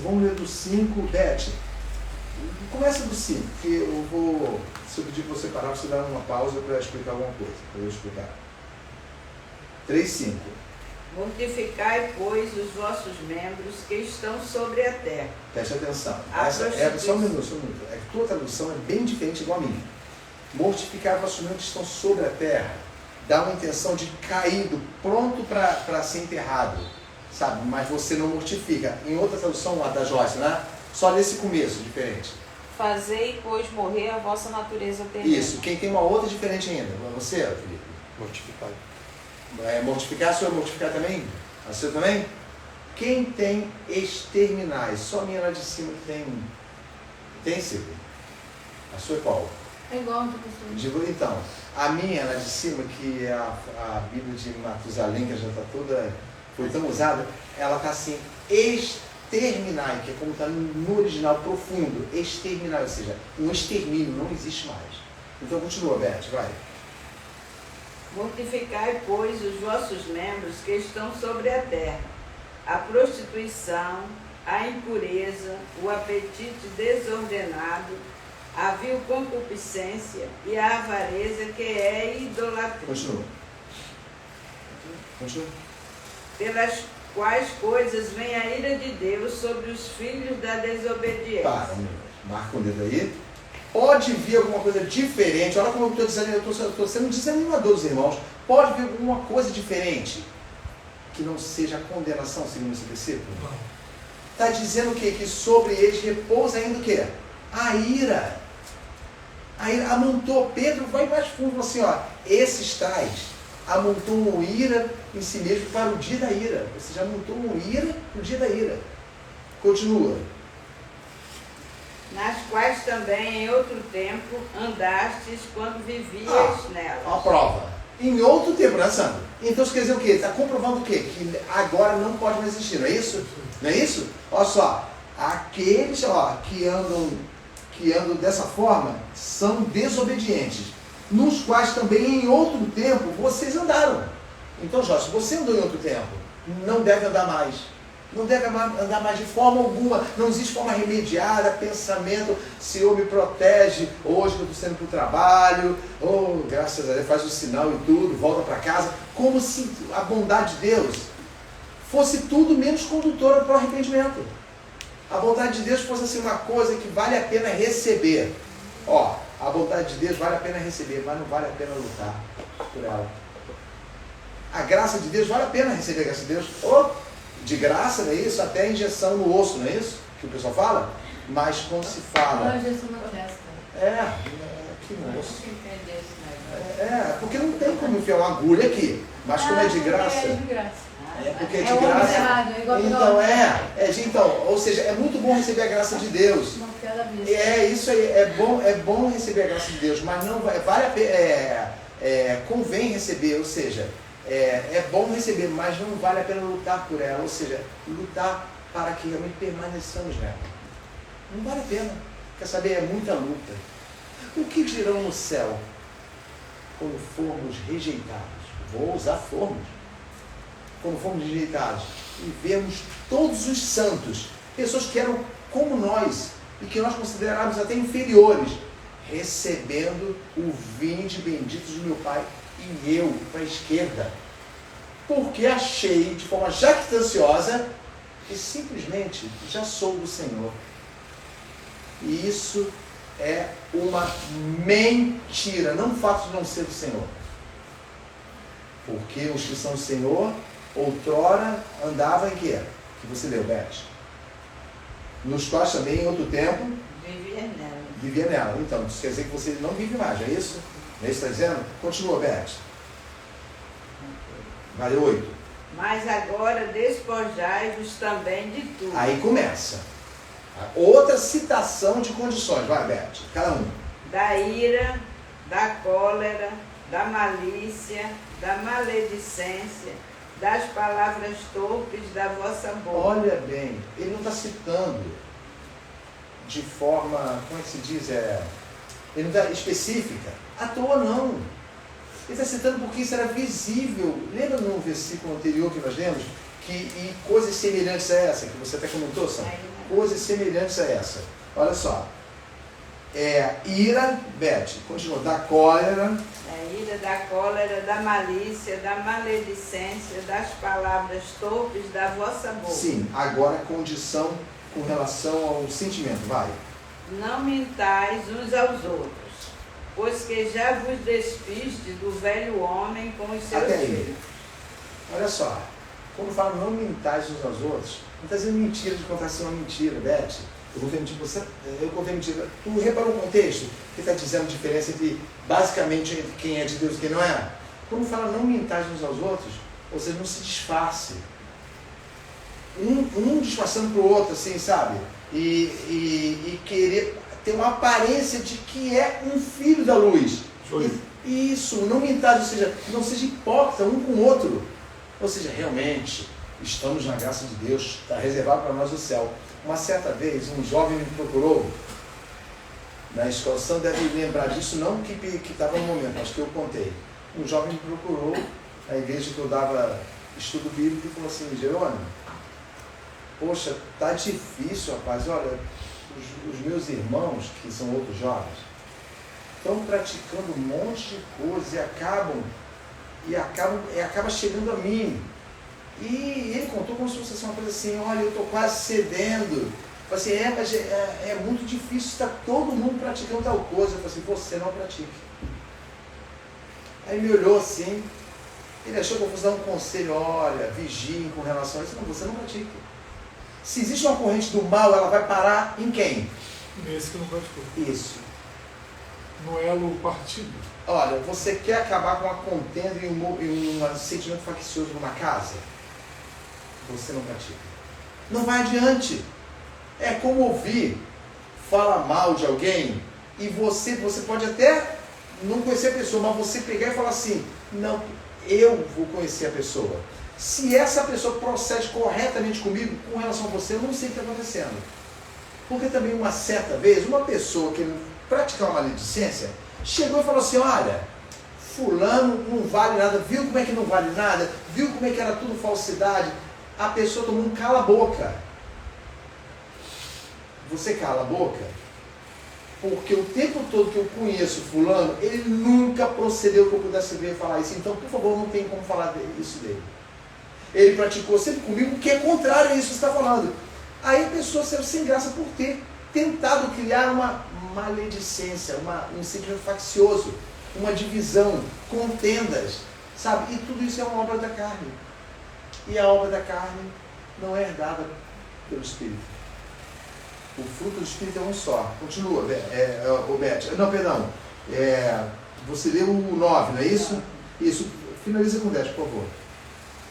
[SPEAKER 1] Vamos ler do 5, Beth. Começa do 5, que eu vou. Se eu pedir para você parar, você dá uma pausa para explicar alguma coisa. Para eu explicar. 3:5.
[SPEAKER 4] Mortificai, pois, os vossos membros que estão sobre a terra.
[SPEAKER 1] Preste atenção. Só um minuto. É que tua tradução é bem diferente igual a minha. Mortificar os vossos membros que estão sobre a terra. Dá uma intenção de caído, pronto para ser enterrado. Sabe? Mas você não mortifica. Em outra tradução, a da Joyce, né? Só nesse começo, diferente.
[SPEAKER 3] Fazei, pois, morrer a vossa natureza terrena.
[SPEAKER 1] Isso. Quem tem uma outra diferente ainda? Você, Felipe?
[SPEAKER 5] Mortificar.
[SPEAKER 1] Mortificar, a sua mortificar também? A sua também? Quem tem exterminar? Só a minha lá de cima que tem. Tem, Silvia? A sua é qual?
[SPEAKER 6] É igual a pessoa.
[SPEAKER 1] Então, a minha lá de cima, que é a Bíblia de Matusalém, que já está toda. Foi tão usada, ela está assim, exterminar, que é como está no original profundo, exterminar, ou seja, um extermínio, não existe mais. Então continua, Beth, vai.
[SPEAKER 4] Mortificai, pois, os vossos membros que estão sobre a terra, a prostituição, a impureza, o apetite desordenado, a vil concupiscência e a avareza, que é idolatria.
[SPEAKER 1] Continua.
[SPEAKER 4] Pelas quais coisas vem a ira de Deus sobre os filhos da desobediência.
[SPEAKER 1] Para, marca um dedo aí. Pode vir alguma coisa diferente. Olha como eu estou dizendo, eu estou sendo desanimador dos irmãos. Pode vir alguma coisa diferente que não seja a condenação, segundo esse versículo? Está dizendo o quê? Que sobre eles repousa ainda o quê? A ira. A ira amontou. Pedro vai mais fundo assim, ó. Esses tais amontou ira em si mesmo para o dia da ira. Você já amontou ira no dia da ira. Continua.
[SPEAKER 4] Nas quais também em outro tempo andastes quando vivias nelas.
[SPEAKER 1] A prova. Em outro tempo, né, Sandro? Então isso quer dizer o quê? Está comprovando o quê? Que agora não pode mais existir, não é isso? Não é isso? Olha só, aqueles que andam dessa forma são desobedientes, nos quais também em outro tempo vocês andaram. Então, Jorge, se você andou em outro tempo, não deve andar mais. Não deve andar mais de forma alguma. Não existe forma remediada, pensamento, Senhor me protege, hoje que eu estou saindo para o trabalho, graças a Deus, faz o sinal e tudo, volta para casa, como se a bondade de Deus fosse tudo menos condutora para o arrependimento. a vontade de Deus fosse assim uma coisa que vale a pena receber. Ó, a vontade de Deus vale a pena receber, mas não vale a pena lutar por ela. A graça de Deus vale a pena receber a graça de Deus. Ou de graça, não é isso? Até injeção no osso, não é isso? Que o pessoal fala? Mas quando se fala...
[SPEAKER 6] Não, injeção na testa.
[SPEAKER 1] Que moço. Porque não tem como enfiar uma agulha aqui. Mas como é de graça...
[SPEAKER 6] É de graça.
[SPEAKER 1] Porque é de graça. Então, ou seja, é muito bom receber a graça de Deus. Isso aí, é bom receber a graça de Deus, mas não vale a pena, convém receber, ou seja, é bom receber, mas não vale a pena lutar por ela, ou seja, lutar para que realmente permaneçamos nela. Não vale a pena. Quer saber? É muita luta. O que dirão no céu quando formos rejeitados? Vou usar formos. Quando formos rejeitados e vermos todos os santos, pessoas que eram como nós e que nós considerávamos até inferiores, recebendo o vinde benditos do meu Pai e eu para a esquerda, porque achei de forma jactanciosa que simplesmente já sou do Senhor. E isso é uma mentira, não o fato de não ser do Senhor, porque os que são do Senhor outrora andava em quê? Que você leu, Beth? Nos quais também em outro tempo vivia nela. Então, isso quer dizer que você não vive mais, é isso? Não é isso que está dizendo? Continua, Beth. Vale 8.
[SPEAKER 4] Mas agora despojai-vos também de tudo.
[SPEAKER 1] Aí começa. Outra citação de condições. Vai, Beth, cada um.
[SPEAKER 4] Da ira, da cólera, da malícia, da maledicência, das palavras torpes da vossa boca.
[SPEAKER 1] Olha bem, ele não está citando de forma, como é que se diz? Ele não está específica. À toa não. Ele está citando porque isso era visível. Lembra no versículo anterior que nós lemos? E coisas semelhantes a essa, que você até comentou, Sam? Coisas semelhantes a essa. Olha só. Ira, Beth, continua, da cólera.
[SPEAKER 4] Da ira, da cólera, da malícia, da maledicência, das palavras torpes da vossa boca.
[SPEAKER 1] Sim, agora condição com relação ao sentimento, vai.
[SPEAKER 4] Não mintais uns aos outros, pois que já vos despistes do velho homem com os seus filhos. Olha só,
[SPEAKER 1] quando fala não mintais uns aos outros, não está dizendo mentira de contar uma mentira, Beth. Eu contei mentira, eu contei mentira. Tu reparou o contexto que está dizendo a diferença entre, basicamente, entre quem é de Deus e quem não é? Quando fala não mintais uns aos outros, ou seja, não se disfarce. Um disfarçando para o outro, assim, sabe? E querer ter uma aparência de que é um filho da luz. Isso, não mintais, ou seja, não seja hipócrita um com o outro. Ou seja, realmente, estamos na graça de Deus, está reservado para nós o céu. Uma certa vez, um jovem me procurou na escola, você deve lembrar disso, não que estava no momento, acho que eu contei. Um jovem me procurou na igreja que eu dava estudo bíblico e falou assim: Jerônimo, poxa, tá difícil, rapaz, olha, os meus irmãos, que são outros jovens, estão praticando um monte de coisas e acaba chegando a mim. E ele contou como se fosse uma coisa assim: olha, eu estou quase cedendo. Eu falei assim, mas é muito difícil, está todo mundo praticando tal coisa. Eu falei assim, você não pratica. Aí me olhou assim, ele achou que eu fosse dar um conselho: olha, vigiem com relação a isso. Não, você não pratica. Se existe uma corrente do mal, ela vai parar em quem?
[SPEAKER 2] Nesse que não praticou.
[SPEAKER 1] Isso.
[SPEAKER 2] No elo partido.
[SPEAKER 1] Olha, você quer acabar com uma contenda e um sentimento faccioso numa casa? Você não pratica. Não vai adiante. É como ouvir falar mal de alguém e você pode até não conhecer a pessoa, mas você pegar e falar assim: não, eu vou conhecer a pessoa. Se essa pessoa procede corretamente comigo com relação a você, eu não sei o que está acontecendo. Porque também uma certa vez, uma pessoa que praticava uma maledicência chegou e falou assim: olha, fulano não vale nada, viu como é que não vale nada, viu como é que era tudo falsidade. A pessoa tomou um cala-boca. Você cala a boca? Porque o tempo todo que eu conheço fulano, ele nunca procedeu que eu pudesse ver e falar isso. Então, por favor, não tem como falar isso dele. Ele praticou sempre comigo o que é contrário a isso que você está falando. Aí a pessoa saiu sem graça por ter tentado criar uma maledicência, um sentimento faccioso, uma divisão, contendas, sabe? E tudo isso é uma obra da carne. E a obra da carne não é herdada pelo Espírito. O fruto do Espírito é um só. Continua, Beth. Não, perdão. Você leu o 9, não é isso? Isso. Finaliza com 10, por favor.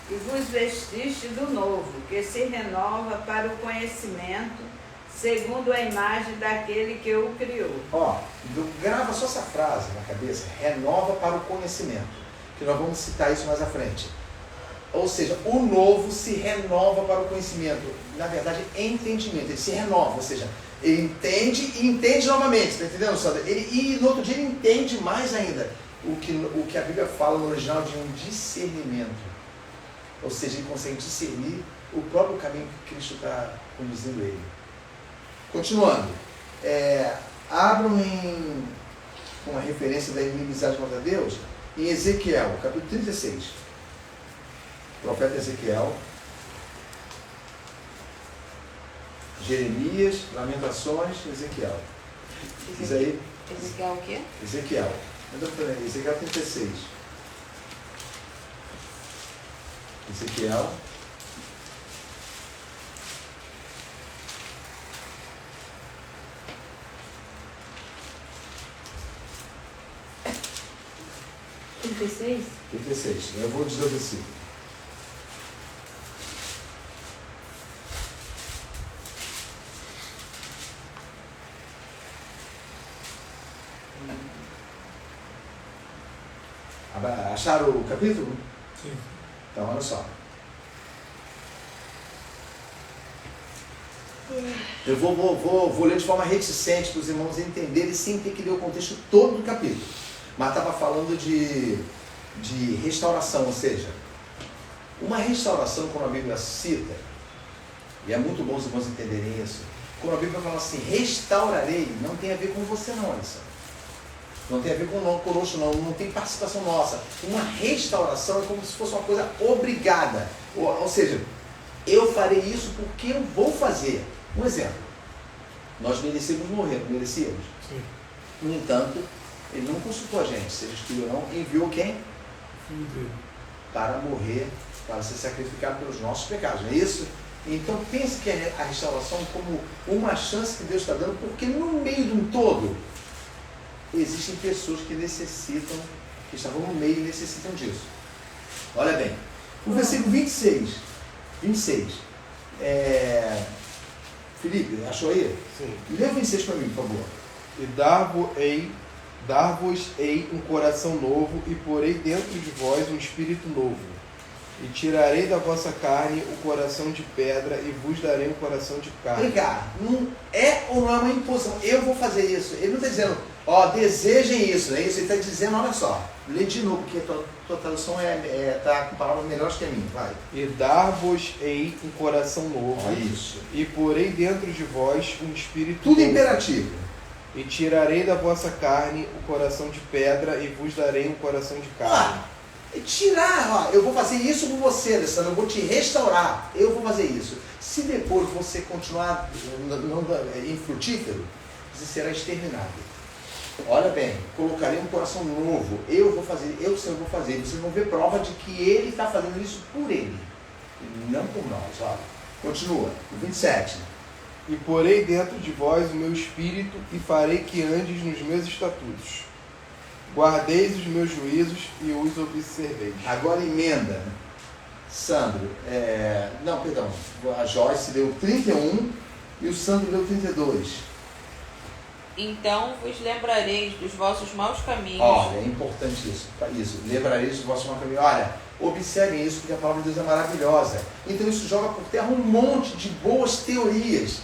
[SPEAKER 4] E vos vestiste do novo, que se renova para o conhecimento, segundo a imagem daquele que o criou.
[SPEAKER 1] Grava só essa frase na cabeça. Renova para o conhecimento. Que nós vamos citar isso mais à frente. Ou seja, o novo se renova para o conhecimento. Na verdade, entendimento. Ele se renova, ou seja, ele entende e entende novamente. Está entendendo, Sandra? E no outro dia ele entende mais ainda o que a Bíblia fala no original de um discernimento. Ou seja, ele consegue discernir o próprio caminho que Cristo está conduzindo ele. Continuando. Abram em uma referência da inimizade contra Deus em Ezequiel, capítulo 36. Profeta Ezequiel, Jeremias, Lamentações, Ezequiel. Diz aí.
[SPEAKER 3] Ezequiel o quê?
[SPEAKER 1] Ezequiel. Ezequiel 36. Ezequiel. Eu vou dizer o versículo. Acharam o capítulo?
[SPEAKER 2] Sim.
[SPEAKER 1] Então, olha só. Eu vou ler de forma reticente para os irmãos entenderem sem ter que ler o contexto todo do capítulo. Mas estava falando de restauração, ou seja, uma restauração, como a Bíblia cita, e é muito bom os irmãos entenderem isso, quando a Bíblia fala assim, restaurarei, não tem a ver com você não, Alessandro. Não tem a ver conosco não tem participação nossa. Uma restauração é como se fosse uma coisa obrigada. Ou seja, eu farei isso porque eu vou fazer. Um exemplo. Nós merecemos morrer, não merecíamos?
[SPEAKER 2] Sim.
[SPEAKER 1] No entanto, ele não consultou a gente, seja escolhido ou não, enviou quem?
[SPEAKER 2] Filho dele.
[SPEAKER 1] Para morrer, para ser sacrificado pelos nossos pecados, não é isso? Então pense que a restauração como uma chance que Deus está dando, porque no meio de um todo, existem pessoas que necessitam, que estavam no meio e necessitam disso. Olha bem, o versículo 26. Felipe, achou aí?
[SPEAKER 5] Sim.
[SPEAKER 1] Lê o 26 para mim, por favor.
[SPEAKER 5] E dar-vos-ei um coração novo, e porei dentro de vós um espírito novo. E tirarei da vossa carne o coração de pedra, e vos darei um coração de carne.
[SPEAKER 1] Vem cá, não é ou não é uma imposição? Eu vou fazer isso. Ele não está dizendo, desejem isso, não é isso? Ele está dizendo, olha só, lê de novo, porque a tua tradução está com palavras melhores que a minha, vai.
[SPEAKER 5] E dar-vos-ei um coração novo,
[SPEAKER 1] Isso.
[SPEAKER 5] E porei dentro de vós um espírito
[SPEAKER 1] Tudo
[SPEAKER 5] novo.
[SPEAKER 1] imperativo.
[SPEAKER 5] E tirarei da vossa carne o coração de pedra, e vos darei um coração de carne.
[SPEAKER 1] Eu vou fazer isso por você, Alessandro, eu vou te restaurar, eu vou fazer isso. Se depois você continuar infrutífero, você será exterminado. Olha bem, colocarei um coração novo, eu vou fazer, eu Senhor vou fazer. Vocês vão ver prova de que Ele está fazendo isso por Ele, e não por nós. Olha. Continua, o 27.
[SPEAKER 5] E porei dentro de vós o meu espírito, e farei que andes nos meus estatutos. Guardeis os meus juízos e os observeis.
[SPEAKER 1] Agora emenda. Sandro, não, perdão, a Joyce deu 31 e o Sandro deu 32.
[SPEAKER 3] Então vos lembrareis dos vossos maus caminhos.
[SPEAKER 1] Olha, é importante isso. Lembrareis dos vossos maus caminhos. Olha, observem isso, porque a palavra de Deus é maravilhosa. Então isso joga por terra um monte de boas teorias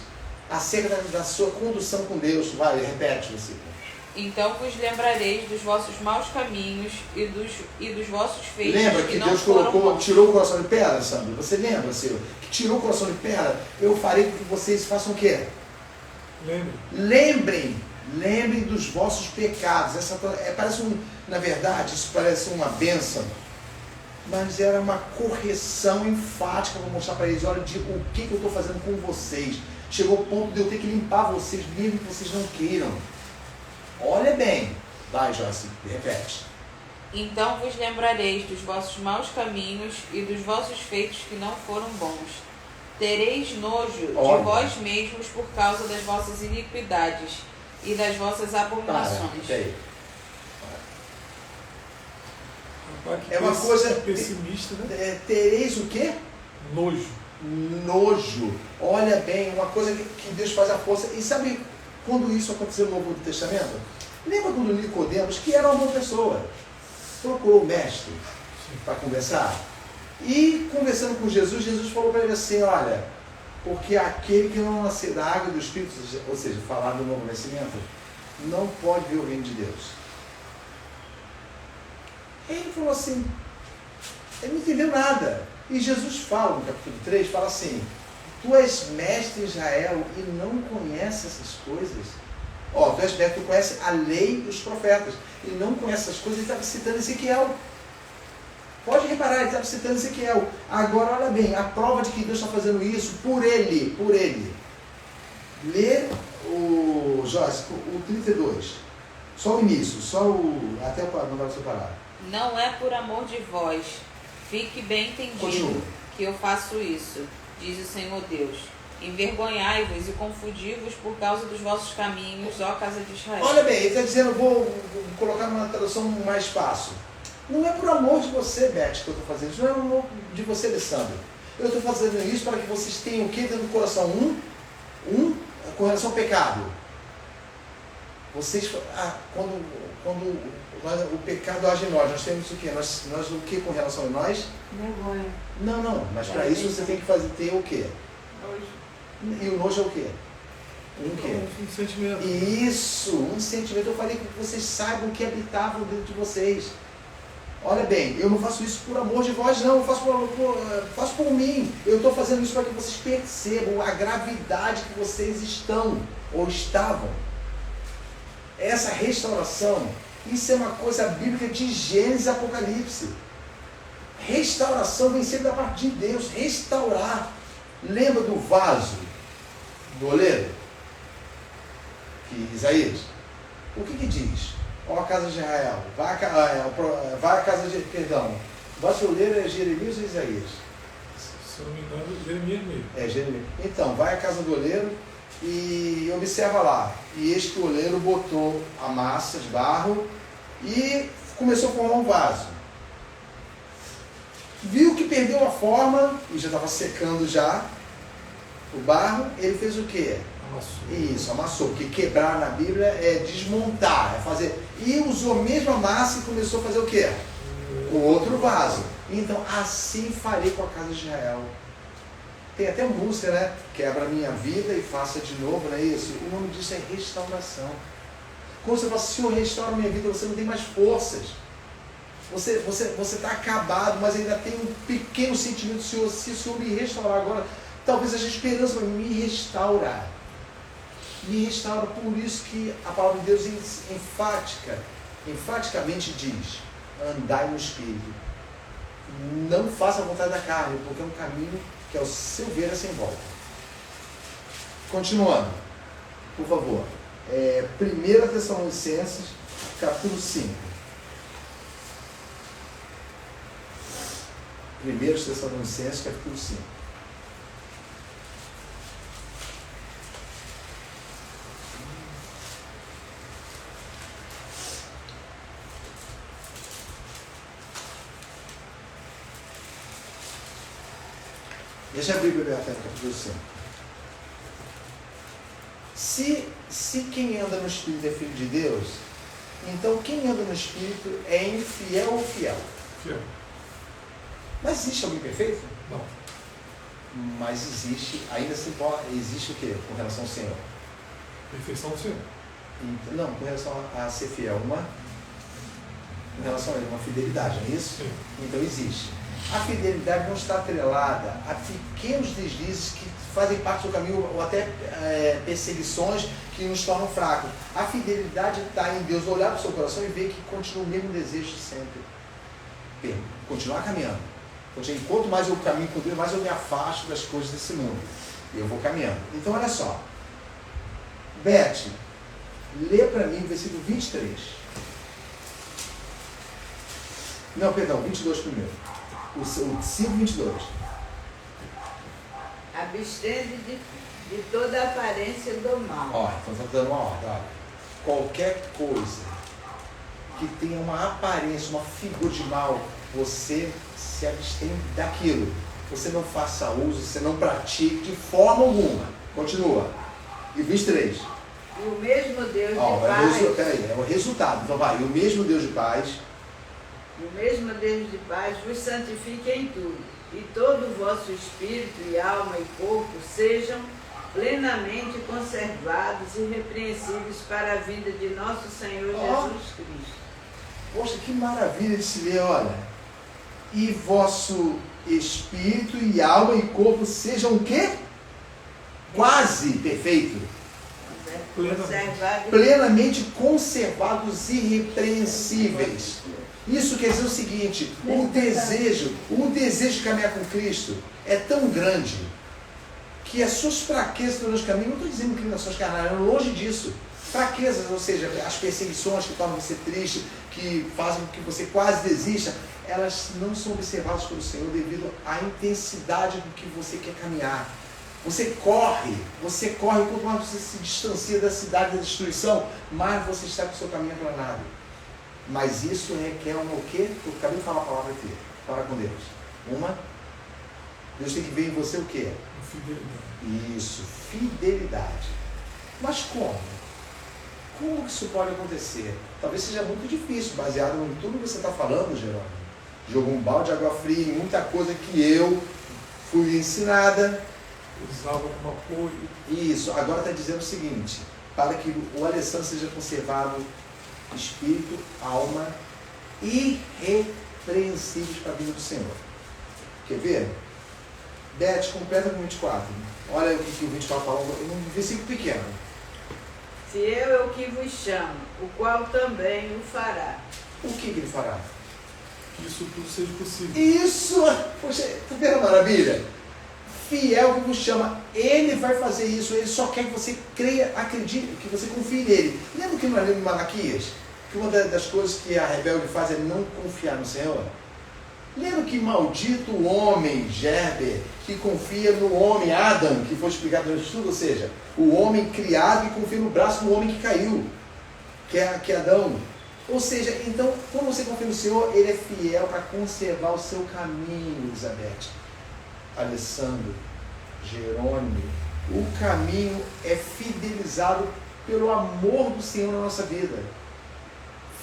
[SPEAKER 1] acerca da sua condução com Deus. Vai, repete o versículo.
[SPEAKER 3] Então vos lembrareis dos vossos maus caminhos e dos vossos feitos.
[SPEAKER 1] Lembra que
[SPEAKER 3] não
[SPEAKER 1] Deus tirou o coração de pedra, Sandro? Você lembra, Senhor? Que tirou o coração de pedra? Eu farei com que vocês façam o quê? Lembrem dos vossos pecados. Na verdade, isso parece uma bênção. mas era uma correção enfática para mostrar para eles, olha, o que eu estou fazendo com vocês. Chegou ao ponto de eu ter que limpar vocês, mesmo que vocês não queiram. Olha bem. Vai, Joyce, repete.
[SPEAKER 3] Então vos lembrareis dos vossos maus caminhos e dos vossos feitos que não foram bons. Tereis nojo de vós mesmos por causa das vossas iniquidades e das vossas abominações.
[SPEAKER 1] É uma coisa
[SPEAKER 2] pessimista, né?
[SPEAKER 1] Tereis o quê? Nojo. Olha bem, uma coisa que Deus faz a força. E sabe quando isso aconteceu no Novo Testamento? Lembra quando Nicodemos, que era uma boa pessoa, procurou o mestre para conversar? E conversando com Jesus, Jesus falou para ele assim, olha, porque aquele que não nascer da água e do Espírito, ou seja, falar do novo nascimento, não pode ver o reino de Deus. Ele falou assim, ele não entendeu nada. E Jesus fala, no capítulo 3, fala assim, tu és mestre em Israel e não conheces essas coisas? Tu és mestre, tu conheces a lei e os profetas e não conheces essas coisas. Ele estava citando Ezequiel. Pode reparar, ele estava citando Ezequiel. Agora, olha bem, a prova de que Deus está fazendo isso por ele. Lê o Joyce, o 32. Só o início, até não vai separar.
[SPEAKER 3] Não é por amor de vós, fique bem entendido.
[SPEAKER 1] Continua.
[SPEAKER 3] Que eu faço isso, diz o Senhor Deus. Envergonhai-vos e confundi-vos por causa dos vossos caminhos, ó casa de Israel.
[SPEAKER 1] Olha bem, ele está dizendo, vou colocar uma tradução mais fácil. Não é por amor de você, Beth, que eu estou fazendo isso. Não é por amor de você, Alessandro. Eu estou fazendo isso para que vocês tenham o que dentro do coração? Com relação ao pecado. Vocês, quando o pecado age em nós temos o quê? Nós o que com relação a nós?
[SPEAKER 4] Vergonha.
[SPEAKER 1] Não, mas para isso você tem que ter o quê?
[SPEAKER 4] Nojo.
[SPEAKER 1] E o nojo é o quê?
[SPEAKER 2] Um sentimento.
[SPEAKER 1] Isso, um sentimento. Eu falei que vocês saibam o que habitava dentro de vocês. Olha bem, eu não faço isso por amor de vós, não. Eu faço por mim. Eu estou fazendo isso para que vocês percebam a gravidade que vocês estão ou estavam. Essa restauração, isso é uma coisa bíblica de Gênesis e Apocalipse. Restauração vem sempre da parte de Deus. Restaurar. Lembra do vaso do oleiro? Que Isaías? O que diz? Ó a casa de Israel, vai a casa de... Perdão, vosso oleiro é Jeremias ou Isaías?
[SPEAKER 2] Se eu não me engano, Jeremias mesmo.
[SPEAKER 1] É, Jeremias. Então, vai à casa do oleiro e observa lá. E eis que o oleiro botou a massa de barro e começou a formar um vaso. Viu que perdeu a forma e já estava secando já o barro, ele fez o quê?
[SPEAKER 2] Amassou.
[SPEAKER 1] Isso, amassou. Porque quebrar na Bíblia é desmontar, é fazer. E usou a mesma massa e começou a fazer o quê? O outro vaso. Então, assim farei com a casa de Israel. Tem até música, né? Quebra a minha vida e faça de novo, não é isso? O nome disso é restauração. Quando você fala, Senhor, restaura a minha vida, você não tem mais forças. Você está acabado, mas ainda tem um pequeno sentimento do Senhor. Se o Senhor me restaurar agora, talvez haja esperança para me restaurar. Me restaura. Por isso que a palavra de Deus enfaticamente diz: andai no Espírito. Não faça a vontade da carne, porque é um caminho que, ao seu ver, é sem volta. Continuando, por favor. 1 Tessalonicenses, capítulo 5. 1 Tessalonicenses, capítulo 5. Deixa a Bíblia aberta no capítulo 5. Se quem anda no Espírito é filho de Deus, então quem anda no Espírito é infiel ou fiel?
[SPEAKER 2] Fiel.
[SPEAKER 1] Mas existe alguém perfeito?
[SPEAKER 2] Não.
[SPEAKER 1] Mas existe, ainda assim existe o quê com relação ao Senhor?
[SPEAKER 2] Perfeição do Senhor.
[SPEAKER 1] Não, com relação a ser fiel, com relação a ele, uma fidelidade, não é isso?
[SPEAKER 2] Sim.
[SPEAKER 1] Então existe. A fidelidade não está atrelada a pequenos deslizes que fazem parte do caminho, ou até perseguições que nos tornam fracos. A fidelidade está em Deus olhar para o seu coração e ver que continua o mesmo desejo de sempre. continuar caminhando. Quanto mais eu caminho com Deus, mais eu me afasto das coisas desse mundo. E eu vou caminhando. Então, olha só. Beth, lê para mim o versículo 23. Não, perdão, 22 primeiro. O 5:22.
[SPEAKER 4] Abstende de toda aparência do mal.
[SPEAKER 1] Ó, então está dando uma ordem. Olha. Qualquer coisa que tenha uma aparência, uma figura de mal, você se abstém daquilo. Você não faça uso, você não pratique de forma alguma. Continua. E 23.
[SPEAKER 4] E o mesmo Deus de paz.
[SPEAKER 1] Peraí, é o resultado. Então vai. E o mesmo Deus de paz.
[SPEAKER 4] O mesmo Deus de paz vos santifique em tudo, e todo o vosso espírito e alma e corpo sejam plenamente conservados e irrepreensíveis para a vinda de nosso Senhor Jesus Cristo.
[SPEAKER 1] Poxa, que maravilha de se ler, olha. E vosso espírito e alma e corpo sejam o quê? Quase perfeito. Plenamente conservados e irrepreensíveis. Isso quer dizer o seguinte, o desejo de caminhar com Cristo é tão grande que as suas fraquezas durante o caminho, não estou dizendo inclinações carnais, longe disso. Fraquezas, ou seja, as perseguições que tornam você triste, que fazem com que você quase desista, elas não são observadas pelo Senhor devido à intensidade com que você quer caminhar. Você corre, quanto mais você se distancia da cidade da destruição, mais você está com o seu caminho aplanado. Mas isso requer o quê? Eu acabei de falar a palavra aqui. Fala com Deus. Deus tem que ver em você o quê? Fidelidade. Isso, fidelidade. Mas como? Como que isso pode acontecer? Talvez seja muito difícil, baseado em tudo que você está falando, Jerônimo. Jogou um balde de água fria em muita coisa que eu fui ensinada.
[SPEAKER 2] Usava como apoio.
[SPEAKER 1] Isso, agora está dizendo o seguinte, para que o Alessandro seja conservado espírito, alma irrepreensíveis para a vida do Senhor. Quer ver? Beth, completa com 24. Olha o que o 24 fala, um versículo pequeno.
[SPEAKER 4] Se eu é o que vos chamo, o qual também o fará.
[SPEAKER 1] O que ele fará?
[SPEAKER 2] Que isso tudo seja possível.
[SPEAKER 1] Isso! Poxa, tá vendo a maravilha? Fiel que vos chama, ele vai fazer isso, ele só quer que você creia, acredite, que você confie nele. Lembra que nós lemos em Malaquias? Que uma das coisas que a rebelde faz é não confiar no Senhor? Lembra que maldito o homem, Gerber, que confia no homem, Adam, que foi explicado no estudo, ou seja, o homem criado e confia no braço do homem que caiu, que é Adão. Ou seja, então, quando você confia no Senhor, ele é fiel para conservar o seu caminho, Elizabeth, Alessandro, Jerônimo. O caminho é fidelizado pelo amor do Senhor na nossa vida.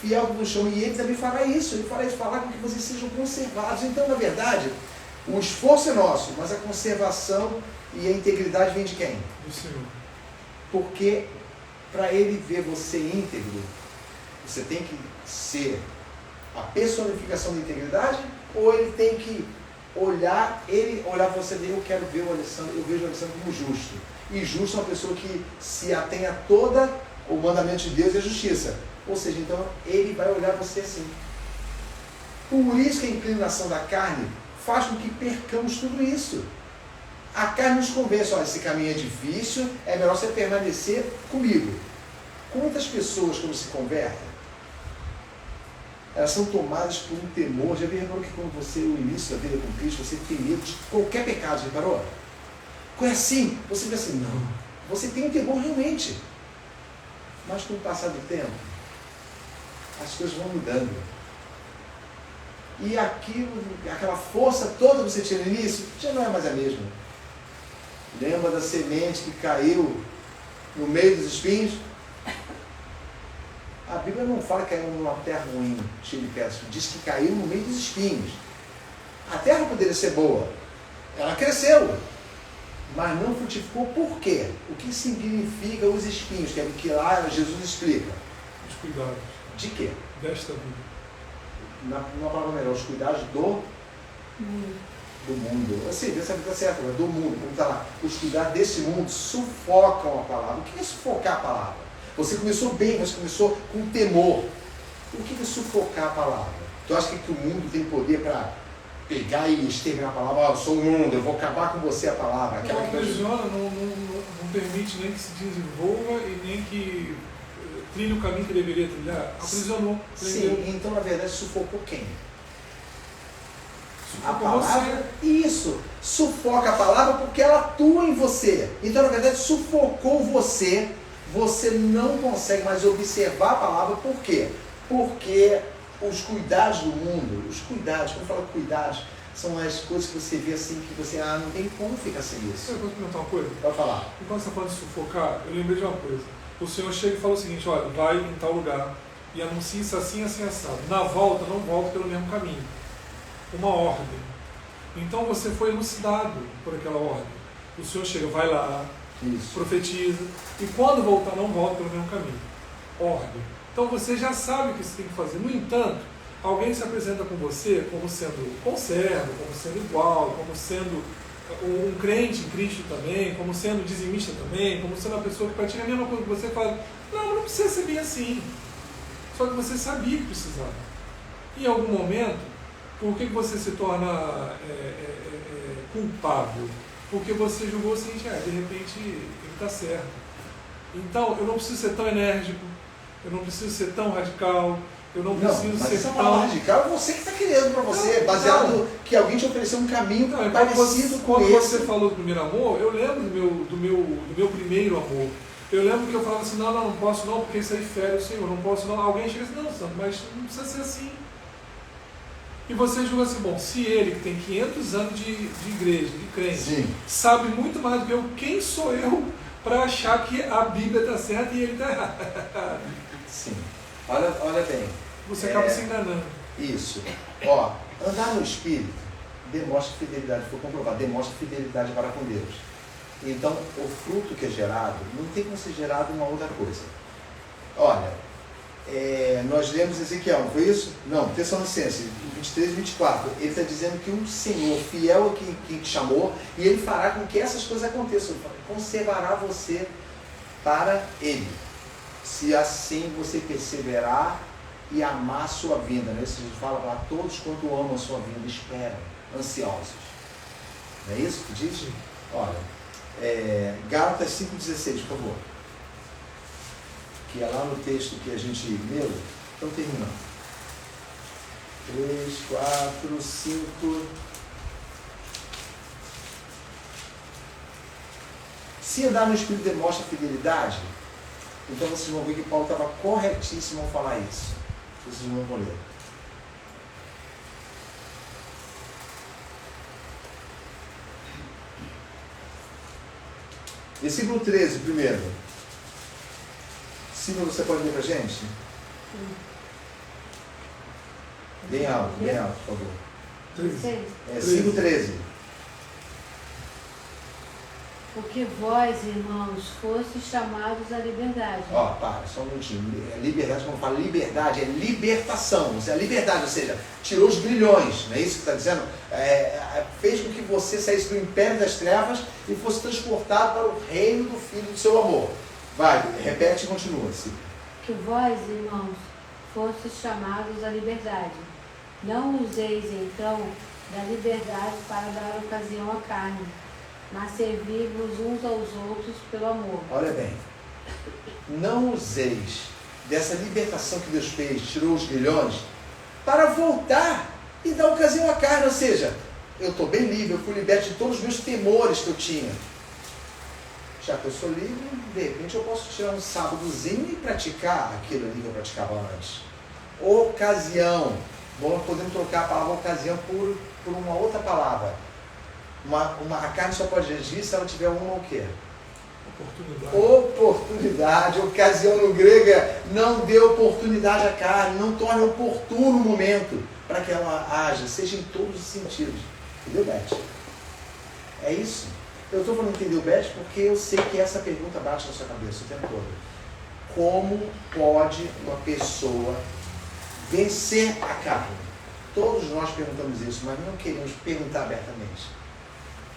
[SPEAKER 1] Fiel que nos chama, e ele também fará isso, ele fará isso, fará com que vocês sejam conservados. Então, na verdade, o esforço é nosso, mas a conservação e a integridade vem de quem?
[SPEAKER 2] Do Senhor.
[SPEAKER 1] Porque para ele ver você íntegro, você tem que ser a personificação da integridade, ou ele tem que olhar você e eu quero ver o Alessandro, eu vejo o Alessandro como justo. E justo é uma pessoa que se atém a toda o mandamento de Deus e a justiça. Ou seja, então ele vai olhar você assim. Por isso que a inclinação da carne faz com que percamos tudo isso. A carne nos convence, olha, esse caminho é difícil, é melhor você permanecer comigo. Quantas pessoas quando se convertem, elas são tomadas por um temor. Já reparou que quando você, o início da vida com Cristo, você tem medo de qualquer pecado, já reparou? Quando é assim, você vê assim, não, você tem um temor realmente. Mas com o passar do tempo, as coisas vão mudando. E aquela força toda que você tinha no início, já não é mais a mesma. Lembra da semente que caiu no meio dos espinhos? A Bíblia não fala que caiu numa terra ruim, cheia de pedras, diz que caiu no meio dos espinhos. A terra poderia ser boa, ela cresceu, mas não frutificou. Por quê? O que significa os espinhos? Que é o que lá Jesus explica.
[SPEAKER 2] Os cuidados.
[SPEAKER 1] De quê?
[SPEAKER 2] Desta vida.
[SPEAKER 1] Na palavra melhor, os cuidados do mundo. Assim, dessa vida certa, do mundo, como está lá. Os cuidados desse mundo sufocam a palavra. O que é sufocar a palavra? Você começou bem, você começou com temor. O que é sufocar a palavra? Tu acha que o mundo tem poder para pegar e exterminar a palavra? Eu sou o mundo, eu vou acabar com você a palavra.
[SPEAKER 2] Não aprisiona, não permite nem que se desenvolva e nem que trilhe o caminho que deveria trilhar. Aprisionou.
[SPEAKER 1] Sim, então na verdade sufocou quem?
[SPEAKER 2] Sufoca
[SPEAKER 1] a palavra? Você. Isso, sufoca a palavra porque ela atua em você. Então na verdade sufocou você. Você não consegue mais observar a palavra. Por quê? Porque os cuidados do mundo, quando eu falo cuidados, são as coisas que você vê assim, que você, não tem como ficar sem isso.
[SPEAKER 2] Eu posso perguntar uma coisa?
[SPEAKER 1] Pode falar.
[SPEAKER 2] Enquanto você está falando de sufocar, eu lembrei de uma coisa. O Senhor chega e fala o seguinte, olha, vai em tal lugar e anuncia isso assim, assim, assado. Na volta, não volta pelo mesmo caminho. Uma ordem. Então você foi elucidado por aquela ordem. O Senhor chega, vai lá, isso, profetiza, e quando voltar, não volta pelo mesmo caminho. Ordem. Então você já sabe o que você tem que fazer. No entanto, alguém se apresenta com você como sendo conservo, como sendo igual, como sendo um crente em Cristo também, como sendo dizimista também, como sendo uma pessoa que pratica a mesma coisa que você, fala, não precisa ser bem assim. Só que você sabia que precisava. Em algum momento, por que você se torna culpável? Porque você julgou o seguinte, de repente ele está certo. Então, eu não preciso ser tão enérgico, eu não preciso ser tão radical, eu não preciso ser tão...
[SPEAKER 1] radical é você que está querendo para você, baseado que alguém te ofereceu um caminho parecido com esse.
[SPEAKER 2] Quando você falou do primeiro amor, eu lembro do meu primeiro amor. Eu lembro que eu falava assim, não posso não, porque isso aí fere o Senhor, não posso não. Alguém chega assim, não, Santo, mas não precisa ser assim. E você julga assim, bom, se ele, que tem 500 anos de igreja, de crente, sim, sabe muito mais do que eu, quem sou eu para achar que a Bíblia está certa e ele está errado?
[SPEAKER 1] Sim. Olha bem.
[SPEAKER 2] Você acaba se enganando.
[SPEAKER 1] Isso. Andar no Espírito demonstra fidelidade, foi comprovado, demonstra fidelidade para com Deus. Então, o fruto que é gerado, não tem como ser gerado uma outra coisa. Olha, nós lemos Ezequiel, não foi isso? Não, Tessalonicenses 23 e 24. Ele está dizendo que o Senhor, fiel a quem te chamou, e Ele fará com que essas coisas aconteçam. Conservará você para Ele. Se assim você perseverar e amar a sua vinda. Né? Isso a gente fala para todos quanto amam a sua vinda, esperam, ansiosos. Não é isso que diz? Olha, Gálatas 5,16, por favor. Que é lá no texto que a gente leu. Então terminando. 3, 4, 5. Se andar no Espírito demonstra fidelidade, então vocês vão ver que Paulo estava corretíssimo ao falar isso. Vocês vão ler. Versículo 13, primeiro. Silvia, você pode ler para a gente? Sim. Bem alto, por favor. 5:13.
[SPEAKER 6] Porque vós, irmãos, fostes chamados à liberdade.
[SPEAKER 1] Para, só um minutinho. Liberdade, quando fala liberdade, é libertação. É a liberdade, ou seja, tirou os grilhões, não é isso que está dizendo? Fez com que você saísse do império das trevas e fosse transportado para o reino do Filho do seu amor. Vai, repete e continua.
[SPEAKER 6] Que vós, irmãos, fostes chamados à liberdade. Não useis, então, da liberdade para dar ocasião à carne, mas servi-vos uns aos outros pelo amor.
[SPEAKER 1] Olha bem, não useis dessa libertação que Deus fez, tirou os grilhões, para voltar e dar ocasião à carne, ou seja, eu estou bem livre, eu fui liberto de todos os meus temores que eu tinha. Já que eu sou livre, de repente eu posso tirar um sábadozinho e praticar aquilo ali que eu praticava antes. Ocasião. Bom, podemos trocar a palavra ocasião por uma outra palavra. A carne só pode agir se ela tiver uma o quê? Oportunidade. Ocasião no grego é não dê oportunidade à carne, não torne oportuno o momento para que ela haja, seja em todos os sentidos. Entendeu, Beth? É isso. Eu estou falando entender o Beth porque eu sei que essa pergunta bate na sua cabeça o tempo todo. Como pode uma pessoa vencer a carne? Todos nós perguntamos isso, mas não queremos perguntar abertamente.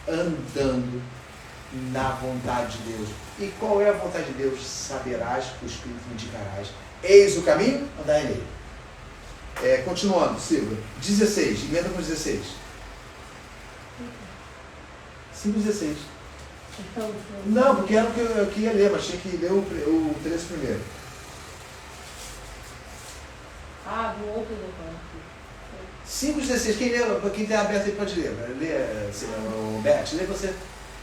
[SPEAKER 1] Andando na vontade de Deus. E qual é a vontade de Deus? Saberás que o Espírito indicarás. Eis o caminho, andai nele. Continuando, Silvia. 16, emenda com 16. 5:16. Não, porque era o que eu ia ler, mas tinha que ler o 13 primeiro.
[SPEAKER 6] Do outro documento.
[SPEAKER 1] 5:16. Quem tem aberto aí pode ler. Lê, o Beth, lê você.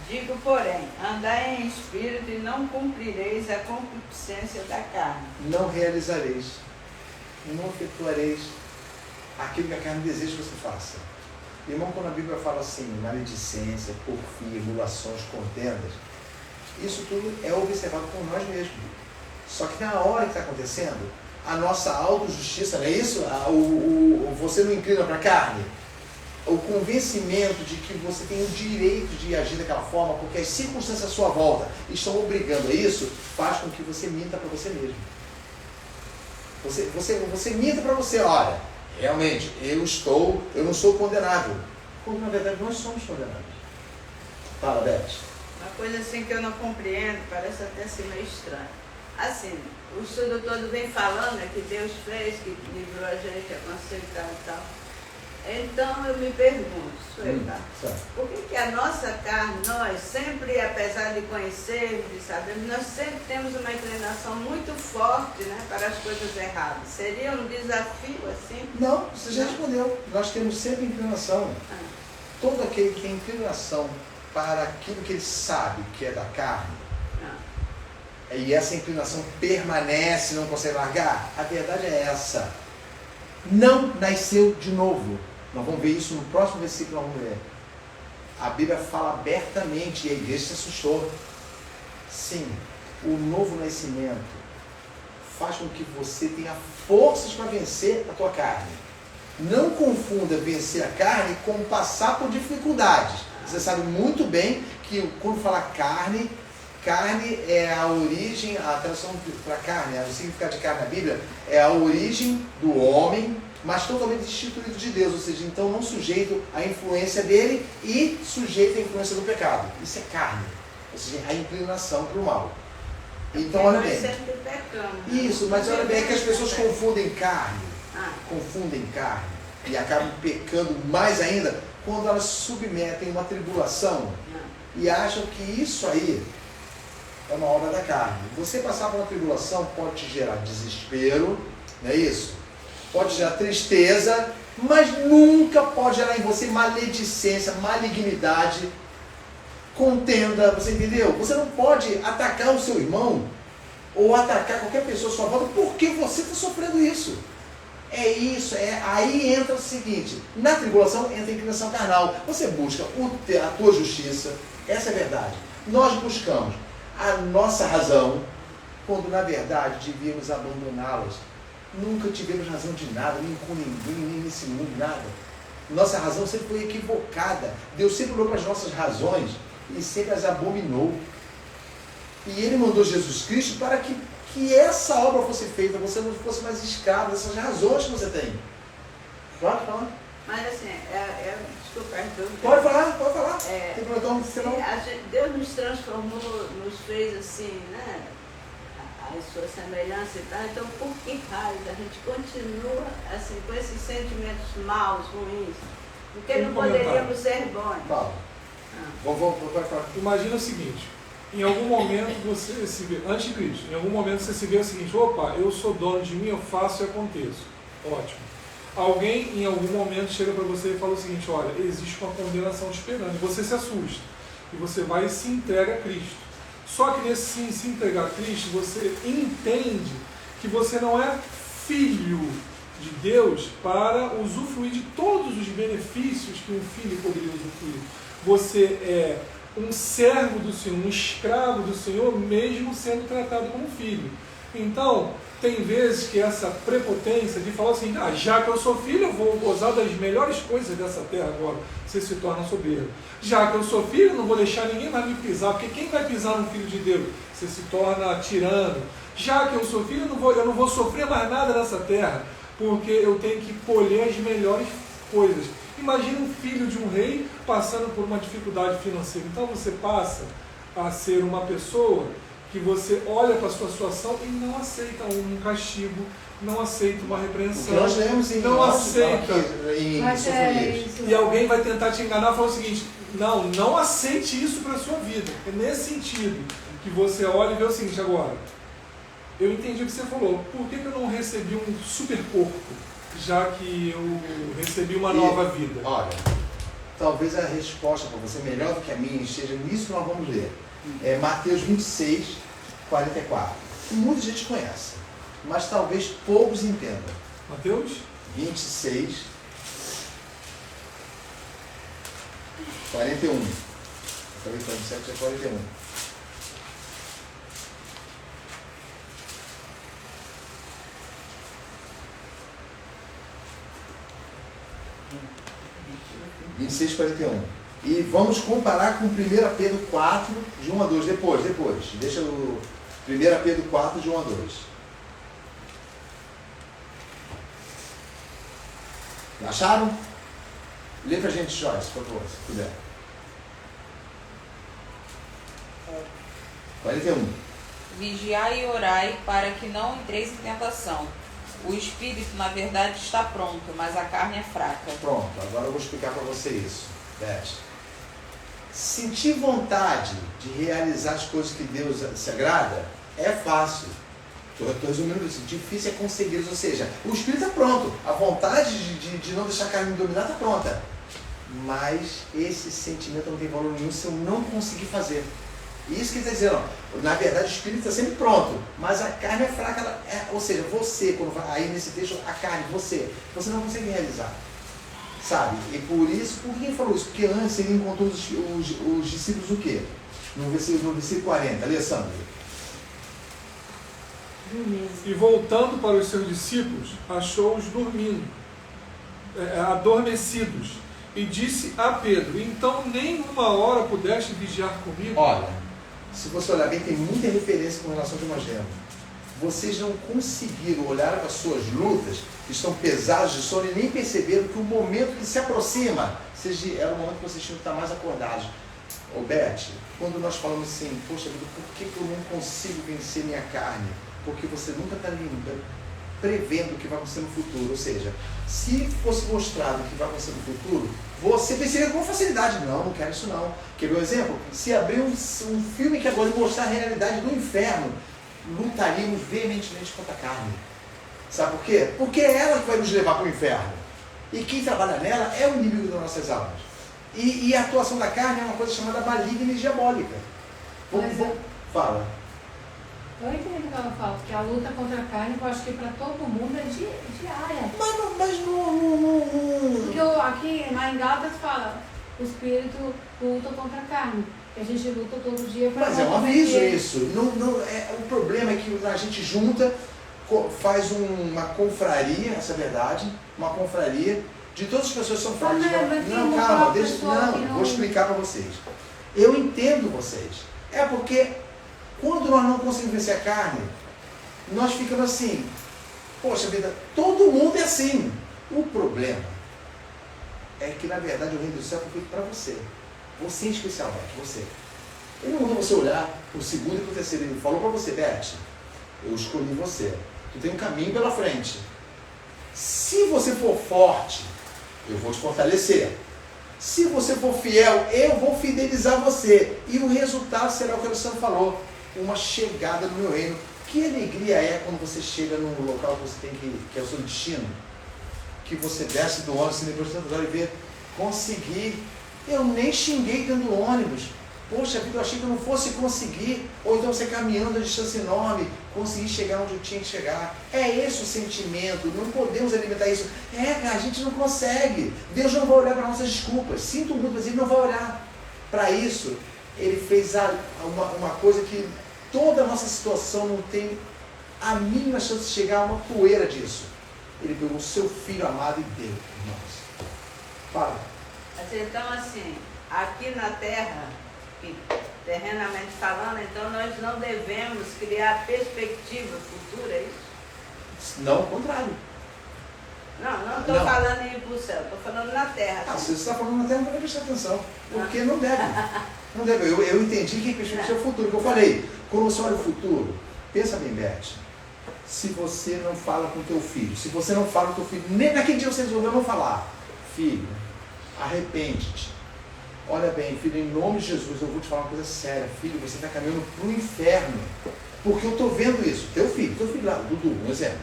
[SPEAKER 4] Digo, porém, andai em espírito e não cumprireis a concupiscência da carne.
[SPEAKER 1] Não realizareis, não efetuareis aquilo que a carne deseja que você faça. Irmão, quando a Bíblia fala assim, maledicência, porfia, emulações, contendas, isso tudo é observado por nós mesmos. Só que na hora que está acontecendo, a nossa autojustiça, não é isso? Você não inclina para a carne? O convencimento de que você tem o direito de agir daquela forma, porque as circunstâncias à sua volta estão obrigando a isso, faz com que você minta para você mesmo. Você minta para você, olha, realmente, eu não sou condenável. Quando na verdade nós somos condenáveis. Fala, Beth.
[SPEAKER 4] Uma coisa assim que eu não compreendo, parece até ser meio estranho. Assim, o estudo todo vem falando que Deus fez, que livrou a gente, aconselho e tal e tal. Então eu me pergunto, por que a nossa carne, nós sempre, apesar de conhecermos, de sabermos, nós sempre temos uma inclinação muito forte, né, para as coisas erradas? Seria um desafio assim?
[SPEAKER 1] Não, você já respondeu. Nós temos sempre inclinação. Todo aquele que tem inclinação para aquilo que ele sabe que é da carne, e essa inclinação permanece, não consegue largar, a verdade é essa. Não nasceu de novo. Nós vamos ver isso no próximo versículo, vamos ler. A Bíblia fala abertamente, e a igreja se assustou. Sim, o novo nascimento faz com que você tenha forças para vencer a tua carne. Não confunda vencer a carne com passar por dificuldades. Você sabe muito bem que quando fala carne é a origem, a tradução para carne, o significado de carne na Bíblia é a origem do homem, mas totalmente instituído de Deus, ou seja, então não sujeito à influência dele e sujeito à influência do pecado. Isso é carne, ou seja, a inclinação para o mal. Então, olha bem.
[SPEAKER 4] Sempre pecamos, né?
[SPEAKER 1] Isso, mas olha bem, é que as pessoas confundem carne e acabam pecando mais ainda quando elas submetem uma tribulação e acham que isso aí é uma obra da carne. Você passar por uma tribulação pode te gerar desespero, não é isso? Pode gerar tristeza, mas nunca pode gerar em você maledicência, malignidade, contenda, você entendeu? Você não pode atacar o seu irmão ou atacar qualquer pessoa à sua volta porque você está sofrendo isso. É isso, aí entra o seguinte, na tribulação entra a inclinação carnal. Você busca a tua justiça, essa é a verdade. Nós buscamos a nossa razão, quando na verdade devíamos abandoná-las. Nunca tivemos razão de nada, nem com ninguém, nem nesse mundo, nada. Nossa razão sempre foi equivocada. Deus sempre olhou para as nossas razões e sempre as abominou. E Ele mandou Jesus Cristo para que essa obra fosse feita, você não fosse mais escravo dessas razões que você tem. Pode falar?
[SPEAKER 4] Mas assim, desculpa,
[SPEAKER 1] Pode falar.
[SPEAKER 4] Deus nos transformou, nos fez assim, né? A sua semelhança e tal, então por que raio a gente continua assim, com esses sentimentos maus, ruins? Porque não poderíamos ser bons?
[SPEAKER 1] Fala. Pode falar.
[SPEAKER 2] Imagina o seguinte, em algum momento você se vê, antes de Cristo, em algum momento você se vê o seguinte, opa, eu sou dono de mim, eu faço e aconteço. Ótimo. Alguém em algum momento chega para você e fala o seguinte, olha, existe uma condenação te esperando, e você se assusta, e você vai e se entrega a Cristo. Só que nesse se entregar a Cristo, você entende que você não é filho de Deus para usufruir de todos os benefícios que um filho poderia usufruir. Você é um servo do Senhor, um escravo do Senhor, mesmo sendo tratado como filho. Então, tem vezes que essa prepotência de falar assim, já que eu sou filho, eu vou gozar das melhores coisas dessa terra agora, você se torna soberbo. Já que eu sou filho, não vou deixar ninguém mais me pisar, porque quem vai pisar no Filho de Deus? Você se torna tirano. Já que eu sou filho, eu não vou sofrer mais nada nessa terra, porque eu tenho que colher as melhores coisas. Imagina um filho de um rei passando por uma dificuldade financeira. Então você passa a ser uma pessoa que você olha para a sua situação e não aceita um castigo, não aceita uma repreensão,
[SPEAKER 1] nós lemos em
[SPEAKER 2] não aceita.
[SPEAKER 6] Mas é isso.
[SPEAKER 2] E alguém vai tentar te enganar falando o seguinte: não aceite isso para a sua vida. É nesse sentido que você olha e vê o seguinte: agora, eu entendi o que você falou, por que eu não recebi um super corpo, já que eu recebi uma nova vida?
[SPEAKER 1] Olha, talvez a resposta para você, melhor do que a minha, esteja nisso que nós vamos ler. É Mateus 26, 44. Muita gente conhece, mas talvez poucos entendam.
[SPEAKER 2] Mateus?
[SPEAKER 1] 26, 41. Acabei falando 7, é 41. (26, 41). E vamos comparar com 1 Pedro 4, de 1 a 2. Depois. Deixa o 1 Pedro 4, de 1 a 2. Acharam? Lê pra gente, Joyce, por favor, se puder. 41.
[SPEAKER 3] Vigiai e orai para que não entreis em tentação. O espírito, na verdade, está pronto, mas a carne é fraca.
[SPEAKER 1] Pronto, agora eu vou explicar para você isso. Beth. Sentir vontade de realizar as coisas que Deus se agrada é fácil. Estou resumindo isso. Difícil é consegui-los, ou seja, o espírito está pronto. A vontade de não deixar a carne me dominar está pronta. Mas esse sentimento não tem valor nenhum se eu não conseguir fazer. Isso que está dizendo, ó, na verdade o espírito está sempre pronto, mas a carne é fraca, ou seja, você, quando aí nesse texto, a carne, você não consegue realizar, sabe? E por isso, por que ele falou isso? Porque antes ele encontrou os discípulos o quê? No versículo 40, Alessandro.
[SPEAKER 2] E voltando para os seus discípulos, achou-os dormindo, adormecidos, e disse a Pedro: então nem uma hora pudeste vigiar comigo?
[SPEAKER 1] Olha, se você olhar bem, tem muita referência com relação ao que nós lemos. Vocês não conseguiram olhar para as suas lutas, que estão pesadas de sono, e nem perceberam que o momento que se aproxima era o momento que vocês tinham que estar mais acordados. Ô Beth, quando nós falamos assim, poxa vida, por que eu não consigo vencer minha carne? Porque você nunca está prevendo o que vai acontecer no futuro. Ou seja, se fosse mostrado o que vai acontecer no futuro, você venceria com facilidade. Não quero isso não. Quer ver um exemplo? Se abrir um filme que agora mostrar a realidade do inferno, lutaríamos veementemente contra a carne. Sabe por quê? Porque é ela que vai nos levar para o inferno. E quem trabalha nela é o inimigo das nossas almas. E a atuação da carne é uma coisa chamada maligna e diabólica. Fala.
[SPEAKER 6] Eu entendo o que ela fala, porque a luta contra a carne, eu acho que para todo mundo é diária.
[SPEAKER 1] Mas não.
[SPEAKER 6] Porque aqui na Gálatas fala, o espírito luta contra a carne. Que a gente luta todo dia para.
[SPEAKER 1] Mas é um aviso isso. O problema é que a gente junta, faz uma confraria, essa é a verdade, uma confraria de todas as pessoas que são fracas. Não, calma, vou explicar para vocês. Eu entendo vocês. É porque quando nós não conseguimos vencer a carne, nós ficamos assim, poxa vida, todo mundo é assim. O problema é que, na verdade, o reino do céu foi feito para você. Você em especial, Beth, você. Ele não mandou você olhar para o segundo e para o terceiro. Ele falou para você, Beth, eu escolhi você. Tu tem um caminho pela frente. Se você for forte, eu vou te fortalecer. Se você for fiel, eu vou fidelizar você. E o resultado será o que o Alessandro falou. Uma chegada no meu reino. Que alegria é quando você chega num local que você tem que é o seu destino. Que você desce do ônibus, depois de tantas horas e vê, consegui. Eu nem xinguei dentro do ônibus. Poxa vida, eu achei que eu não fosse conseguir. Ou então você caminhando a distância enorme, conseguir chegar onde eu tinha que chegar. É esse o sentimento. Não podemos alimentar isso. Cara, a gente não consegue. Deus não vai olhar para nossas desculpas. Sinto muito, mas Ele não vai olhar para isso. Ele fez uma coisa que toda a nossa situação não tem a mínima chance de chegar a uma poeira disso. Ele pegou o seu filho amado e deu, irmãos. Fala.
[SPEAKER 4] Então, assim, aqui na Terra, terrenamente falando, então nós não devemos criar perspectiva futura, é isso?
[SPEAKER 1] Não, ao contrário.
[SPEAKER 4] Não estou falando em ir para o céu, estou falando na Terra.
[SPEAKER 1] Se você está falando na Terra, não vai prestar atenção. Porque não deve. Não deve. Eu entendi que perspectiva é o futuro, que eu falei. Quando você olha o futuro, pensa bem, Beth. Se você não fala com o teu filho, se você não fala com o teu filho, nem naquele dia você resolveu não falar, filho, arrepende-te. Olha bem, filho, em nome de Jesus, eu vou te falar uma coisa séria. Filho, você está caminhando para o inferno. Porque eu estou vendo isso. Teu filho lá, Dudu, um exemplo.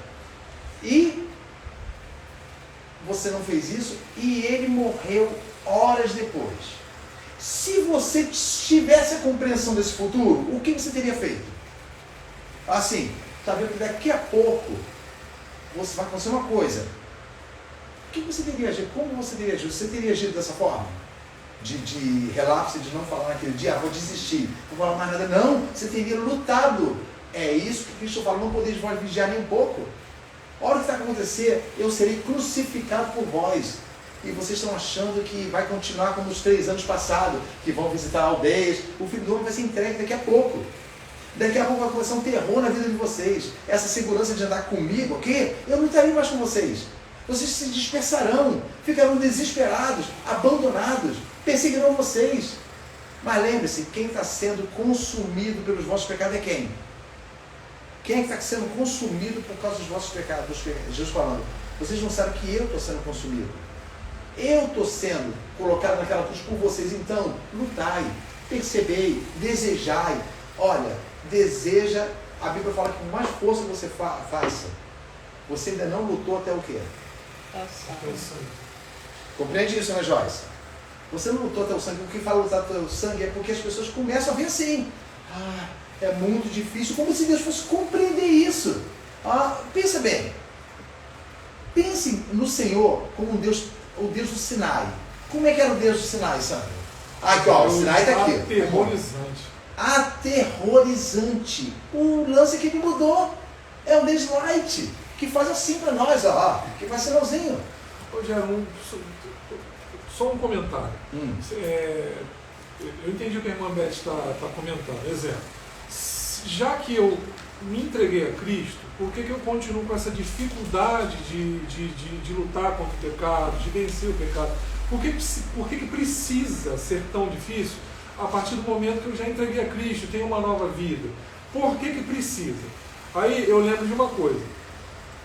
[SPEAKER 1] E você não fez isso e ele morreu horas depois. Se você tivesse a compreensão desse futuro, o que você teria feito? Assim, está vendo que daqui a pouco você vai acontecer uma coisa. O que você teria agido? Como você teria agido? Você teria agido dessa forma? De relapso, de não falar naquele dia, vou desistir, não vou falar mais nada. Não, você teria lutado. É isso que Cristo fala, não podeis vós vigiar nem um pouco. A hora que vai acontecer, eu serei crucificado por vós. E vocês estão achando que vai continuar como os 3 anos passados, que vão visitar aldeias. O Filho do Homem vai ser entregue daqui a pouco. Daqui a pouco vai começar um terror na vida de vocês. Essa segurança de andar comigo aqui, eu não estarei mais com vocês. Vocês se dispersarão, ficarão desesperados, abandonados, perseguirão vocês. Mas lembre-se, quem está sendo consumido pelos vossos pecados é quem? Quem é que está sendo consumido por causa dos vossos pecados? Jesus falando, vocês não sabem que eu estou sendo consumido. Eu estou sendo colocado naquela cruz por vocês. Então, lutai, percebei, desejai. Olha, deseja, a Bíblia fala que com mais força você faça. Você ainda não lutou até o quê? Compreende isso, né, Joyce? Você não lutou até o sangue. O que fala lutar até o sangue é porque as pessoas começam a ver assim. É muito difícil, como se Deus fosse compreender isso. Pensa bem. Pense no Senhor como um Deus, o Deus do Sinai. Como é que era o Deus do Sinai, Sandro? Aqui, ó, o Sinai está aqui.
[SPEAKER 2] Aterrorizante.
[SPEAKER 1] Aterrorizante. O lance que ele mudou é um Deus light, que faz assim para nós, ó, que faz sinalzinho.
[SPEAKER 2] Hoje só um comentário. Eu entendi o que a irmã Beth está comentando. Exemplo, já que eu me entreguei a Cristo, por que eu continuo com essa dificuldade de lutar contra o pecado, de vencer o pecado? Por que precisa ser tão difícil a partir do momento que eu já entreguei a Cristo, tenho uma nova vida? Por que precisa? Aí eu lembro de uma coisa.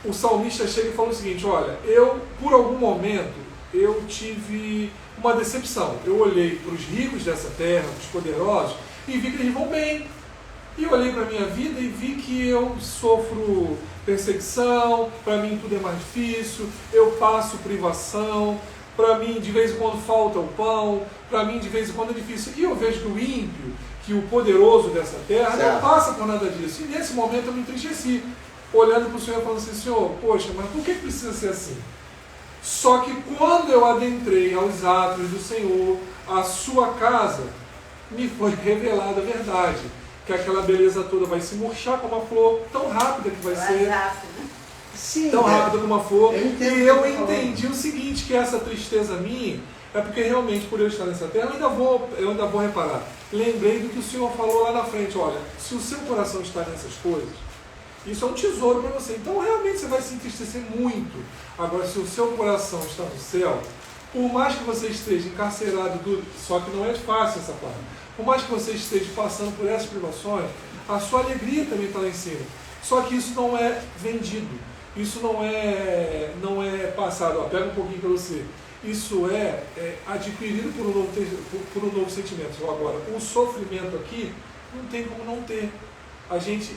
[SPEAKER 2] O salmista chega e fala o seguinte, olha, por algum momento, eu tive uma decepção. Eu olhei para os ricos dessa terra, para os poderosos, e vi que eles vão bem. E eu olhei para a minha vida e vi que eu sofro perseguição, para mim tudo é mais difícil, eu passo privação, para mim de vez em quando falta o pão, para mim de vez em quando é difícil. E eu vejo que o ímpio, que o poderoso dessa terra, não passa por nada disso. E nesse momento eu me entristeci, olhando para o Senhor e falando assim, Senhor, poxa, mas por que precisa ser assim? Só que quando eu adentrei aos átrios do Senhor, a sua casa, me foi revelada a verdade. Que aquela beleza toda vai se murchar como uma flor, tão rápida que vai ser.
[SPEAKER 1] Sim,
[SPEAKER 2] tão rápida como uma flor. E eu entendi
[SPEAKER 1] falando.
[SPEAKER 2] O seguinte, que essa tristeza minha é porque realmente por eu estar nessa terra, eu ainda vou reparar. Lembrei do que o Senhor falou lá na frente, olha, se o seu coração está nessas coisas, isso é um tesouro para você. Então realmente você vai se entristecer muito. Agora, se o seu coração está no céu, por mais que você esteja encarcerado, só que não é fácil essa parte, por mais que você esteja passando por essas privações, a sua alegria também está lá em cima. Só que isso não é vendido, isso não é passado, pega um pouquinho para você. Isso é adquirido por um novo sentimento. Agora, o sofrimento aqui não tem como não ter. A gente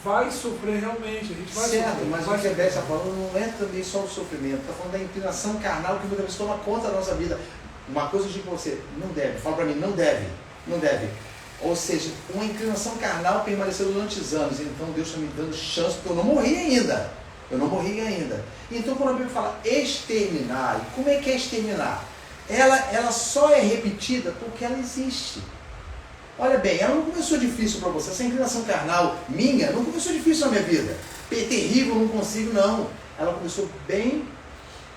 [SPEAKER 2] vai sofrer realmente, a gente vai
[SPEAKER 1] certo,
[SPEAKER 2] sofrer.
[SPEAKER 1] Mas o que a Beth está falando não é também só o sofrimento, está falando da inclinação carnal que muitas vezes toma conta da nossa vida. Uma coisa eu digo para você, não deve, fala para mim, não deve. Ou seja, uma inclinação carnal permaneceu durante os anos, então Deus está me dando chance, porque eu não morri ainda. Então quando a Bíblia fala exterminar, como é que é exterminar? Ela só é repetida porque ela existe. Olha bem, ela não começou difícil para você. Essa inclinação carnal minha não começou difícil na minha vida. Terrível, não consigo, não. Ela começou bem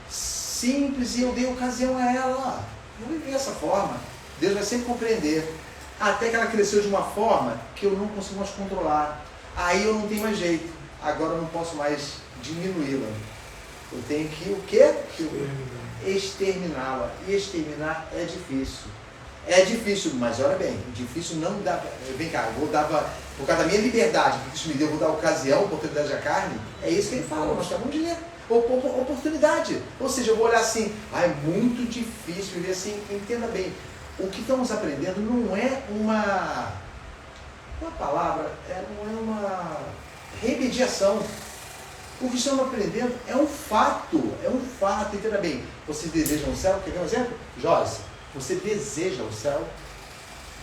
[SPEAKER 1] simples e eu dei ocasião a ela. Não vivi dessa forma. Deus vai sempre compreender. Até que ela cresceu de uma forma que eu não consigo mais controlar. Aí eu não tenho mais jeito. Agora eu não posso mais diminuí-la. Eu tenho que o quê? Exterminá-la. E exterminar é difícil. É difícil, mas olha bem, difícil não dá. Vem cá, eu vou dar por causa da minha liberdade, que Cristo me deu, vou dar ocasião, oportunidade à carne. É isso que ele fala, nós acabamos de ler. Oportunidade. Ou seja, eu vou olhar assim, é muito difícil viver assim. Entenda bem, o que estamos aprendendo não é uma palavra, não é uma remediação. O que estamos aprendendo é um fato, entenda bem. Você deseja um céu? Quer ver um exemplo? Joyce, você deseja o céu?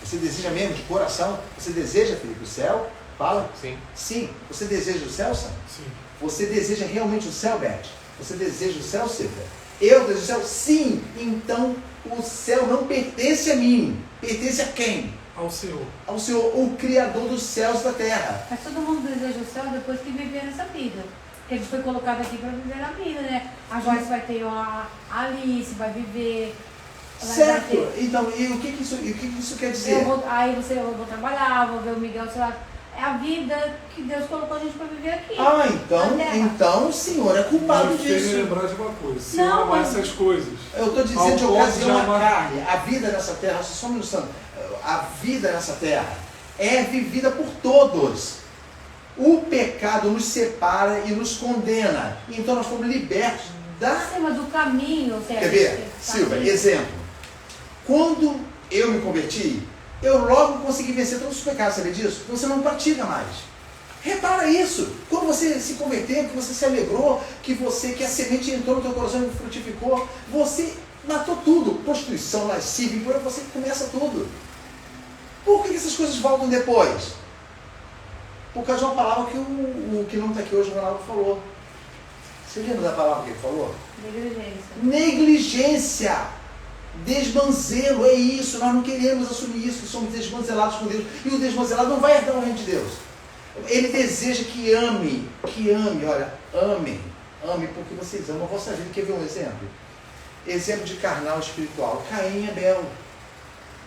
[SPEAKER 1] Você deseja mesmo de coração? Você deseja, Felipe, o céu? Fala.
[SPEAKER 5] Sim.
[SPEAKER 1] Sim. Você deseja o céu, Sam?
[SPEAKER 2] Sim.
[SPEAKER 1] Você deseja realmente o céu, Beth? Você deseja o céu, Silvia? Eu desejo o céu? Sim. Então, o céu não pertence a mim. Pertence a quem?
[SPEAKER 2] Ao Senhor.
[SPEAKER 1] Ao Senhor, o Criador dos céus e da terra.
[SPEAKER 6] Mas todo mundo deseja o céu depois que viver nessa vida. Porque a gente foi colocado aqui para viver a vida, né? A Joyce vai ter a Alice, vai viver.
[SPEAKER 1] Certo.
[SPEAKER 6] Vai ter...
[SPEAKER 1] Então, e o que isso quer dizer?
[SPEAKER 6] eu vou trabalhar, vou ver o Miguel, sei lá. É a vida que Deus colocou a gente para viver aqui.
[SPEAKER 1] Então o Senhor é culpado
[SPEAKER 2] Mas tem que
[SPEAKER 1] disso.
[SPEAKER 2] lembrar de uma coisa. Se
[SPEAKER 6] Não,
[SPEAKER 2] eu amar
[SPEAKER 6] mas-
[SPEAKER 2] essas coisas,
[SPEAKER 1] Eu estou dizendo
[SPEAKER 2] Ao
[SPEAKER 1] de
[SPEAKER 2] ponto
[SPEAKER 1] ocasião
[SPEAKER 2] de
[SPEAKER 1] à
[SPEAKER 2] amar-
[SPEAKER 1] carne. A vida nessa terra, só um minuto, a vida nessa terra é vivida por todos. O pecado nos separa e nos condena. Então nós fomos libertos da...
[SPEAKER 6] Acima do caminho, certo?
[SPEAKER 1] Quer ver? Silvia, exemplo. Quando eu me converti, eu logo consegui vencer todos os pecados, sabe disso? Você não pratica mais. Repara isso. Quando você se converteu, que você se alegrou, que a semente entrou no teu coração e frutificou, você matou tudo. Prostituição, lascívia, por aí você começa tudo. Por que essas coisas voltam depois? Por causa de uma palavra que o que não está aqui hoje, o Ronaldo falou. Você lembra da palavra que ele falou?
[SPEAKER 6] Negligência.
[SPEAKER 1] Negligência. Desmanzelo, é isso. Nós não queremos assumir isso, que somos desmanzelados com Deus. E o desmanzelado não vai herdar o reino de Deus. Ele deseja que ame, olha, amem porque vocês amam a vossa vida. Quer ver um exemplo? Exemplo de carnal espiritual. Caim e Abel.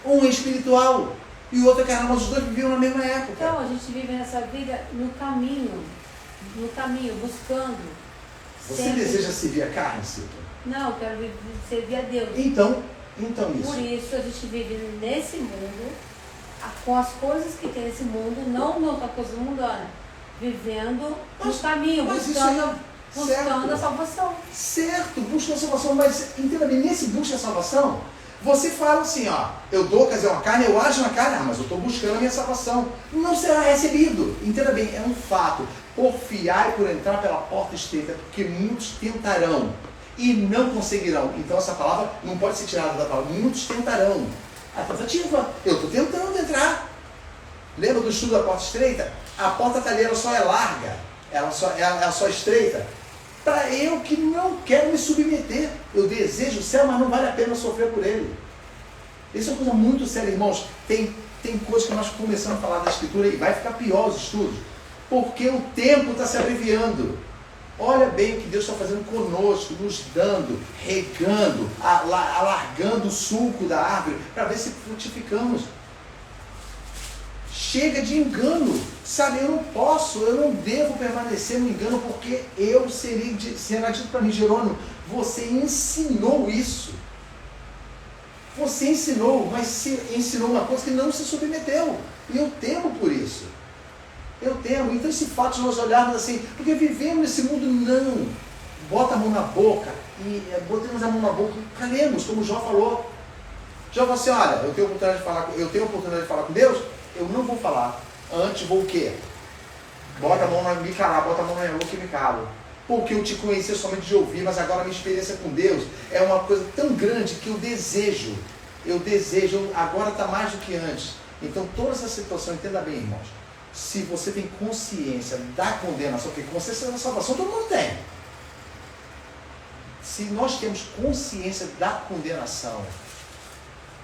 [SPEAKER 1] Um é espiritual e o outro é carnal, mas os dois viviam na mesma época.
[SPEAKER 6] Então, a gente vive nessa vida no caminho, buscando.
[SPEAKER 1] Você
[SPEAKER 6] sempre.
[SPEAKER 1] deseja servir a carne, Silvia?
[SPEAKER 6] Não, eu quero servir a Deus.
[SPEAKER 1] Então isso.
[SPEAKER 6] Por isso a gente vive nesse mundo, com as coisas que tem nesse mundo, não com a coisa mundana. Vivendo no caminho, buscando a salvação.
[SPEAKER 1] Certo, busca a salvação, mas entenda bem, nesse busca a salvação, você fala assim, ó, eu dou ocasião à carne, eu ajo na carne, mas eu estou buscando a minha salvação. Não será recebido. Entenda bem, é um fato. Porfiai por entrar pela porta estreita, porque muitos tentarão e não conseguirão. Então essa palavra não pode ser tirada da palavra. Muitos tentarão. A tentativa, eu estou tentando entrar. Lembra do estudo da porta estreita? A porta talheira só é larga, ela só é estreita. Para eu que não quero me submeter. Eu desejo o céu, mas não vale a pena sofrer por ele. Isso é uma coisa muito séria, irmãos. Tem coisas que nós começamos a falar da Escritura e vai ficar pior os estudos. Porque o tempo está se abreviando. Olha bem o que Deus está fazendo conosco, nos dando, regando, alargando o sulco da árvore, para ver se frutificamos. Chega de engano, sabe, eu não devo permanecer no engano, porque será dito para mim, Jerônimo, você ensinou isso. Você ensinou, mas se ensinou uma coisa que não se submeteu, e eu temo por isso. Eu temo. Então esse fato de nós olharmos assim, porque vivemos nesse mundo, não. Bota a mão na boca, e botamos a mão na boca, calemos, como o Jó falou. Jó falou assim, olha, eu tenho oportunidade de falar com Deus, eu não vou falar. Antes vou o quê? Bota a mão na me calar, bota a mão na minha boca e me calo. Porque eu te conhecia somente de ouvir, mas agora a minha experiência com Deus é uma coisa tão grande que eu desejo, agora está mais do que antes. Então toda essa situação, entenda bem, irmãos, se você tem consciência da condenação, porque consciência da salvação todo mundo tem. Se nós temos consciência da condenação,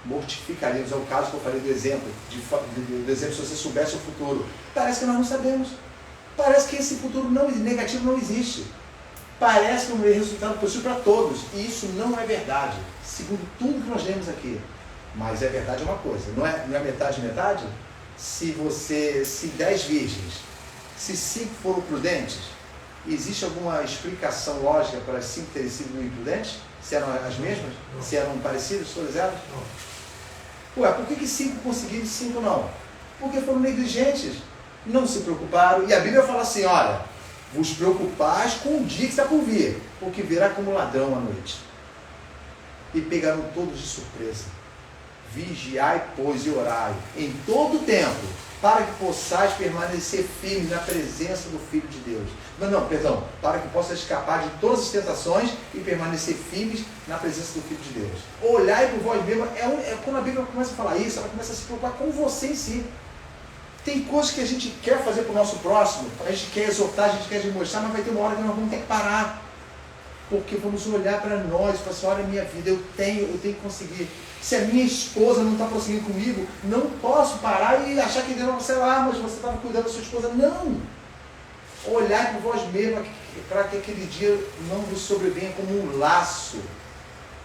[SPEAKER 1] mortificaríamos, é o caso que eu falei do exemplo, se você soubesse o futuro. Parece que nós não sabemos. Parece que esse futuro negativo não existe. Parece que é um resultado positivo para todos. E isso não é verdade, segundo tudo que nós lemos aqui. Mas é verdade uma coisa, não é metade, metade? Se 10 virgens, se 5 foram prudentes, existe alguma explicação lógica para as 5 terem sido imprudentes? Se eram as mesmas?
[SPEAKER 2] Não.
[SPEAKER 1] Se eram parecidas, todas elas?
[SPEAKER 2] Não.
[SPEAKER 1] Ué, por que 5 conseguiram e 5 não? Porque foram negligentes. não se preocuparam. E a Bíblia fala assim, olha, vos preocupais com o dia que está por vir, porque virá como ladrão à noite. E pegaram todos de surpresa. Vigiai, pois, e orai em todo o tempo, para que possais permanecer firmes na presença do Filho de Deus. Para que possas escapar de todas as tentações e permanecer firmes na presença do Filho de Deus. Olhai por vós mesmos, quando a Bíblia começa a falar isso, ela começa a se preocupar com você em si. Tem coisas que a gente quer fazer para o nosso próximo, a gente quer exortar, a gente quer demonstrar, mas vai ter uma hora que nós vamos ter que parar. Porque vamos olhar para nós e falar assim, olha a minha vida, eu tenho que conseguir. Se a minha esposa não está prosseguindo comigo, não posso parar e achar que Deus, sei lá, mas você estava cuidando da sua esposa. Não! Olhar por vós mesmos para que aquele dia não vos sobrevenha como um laço.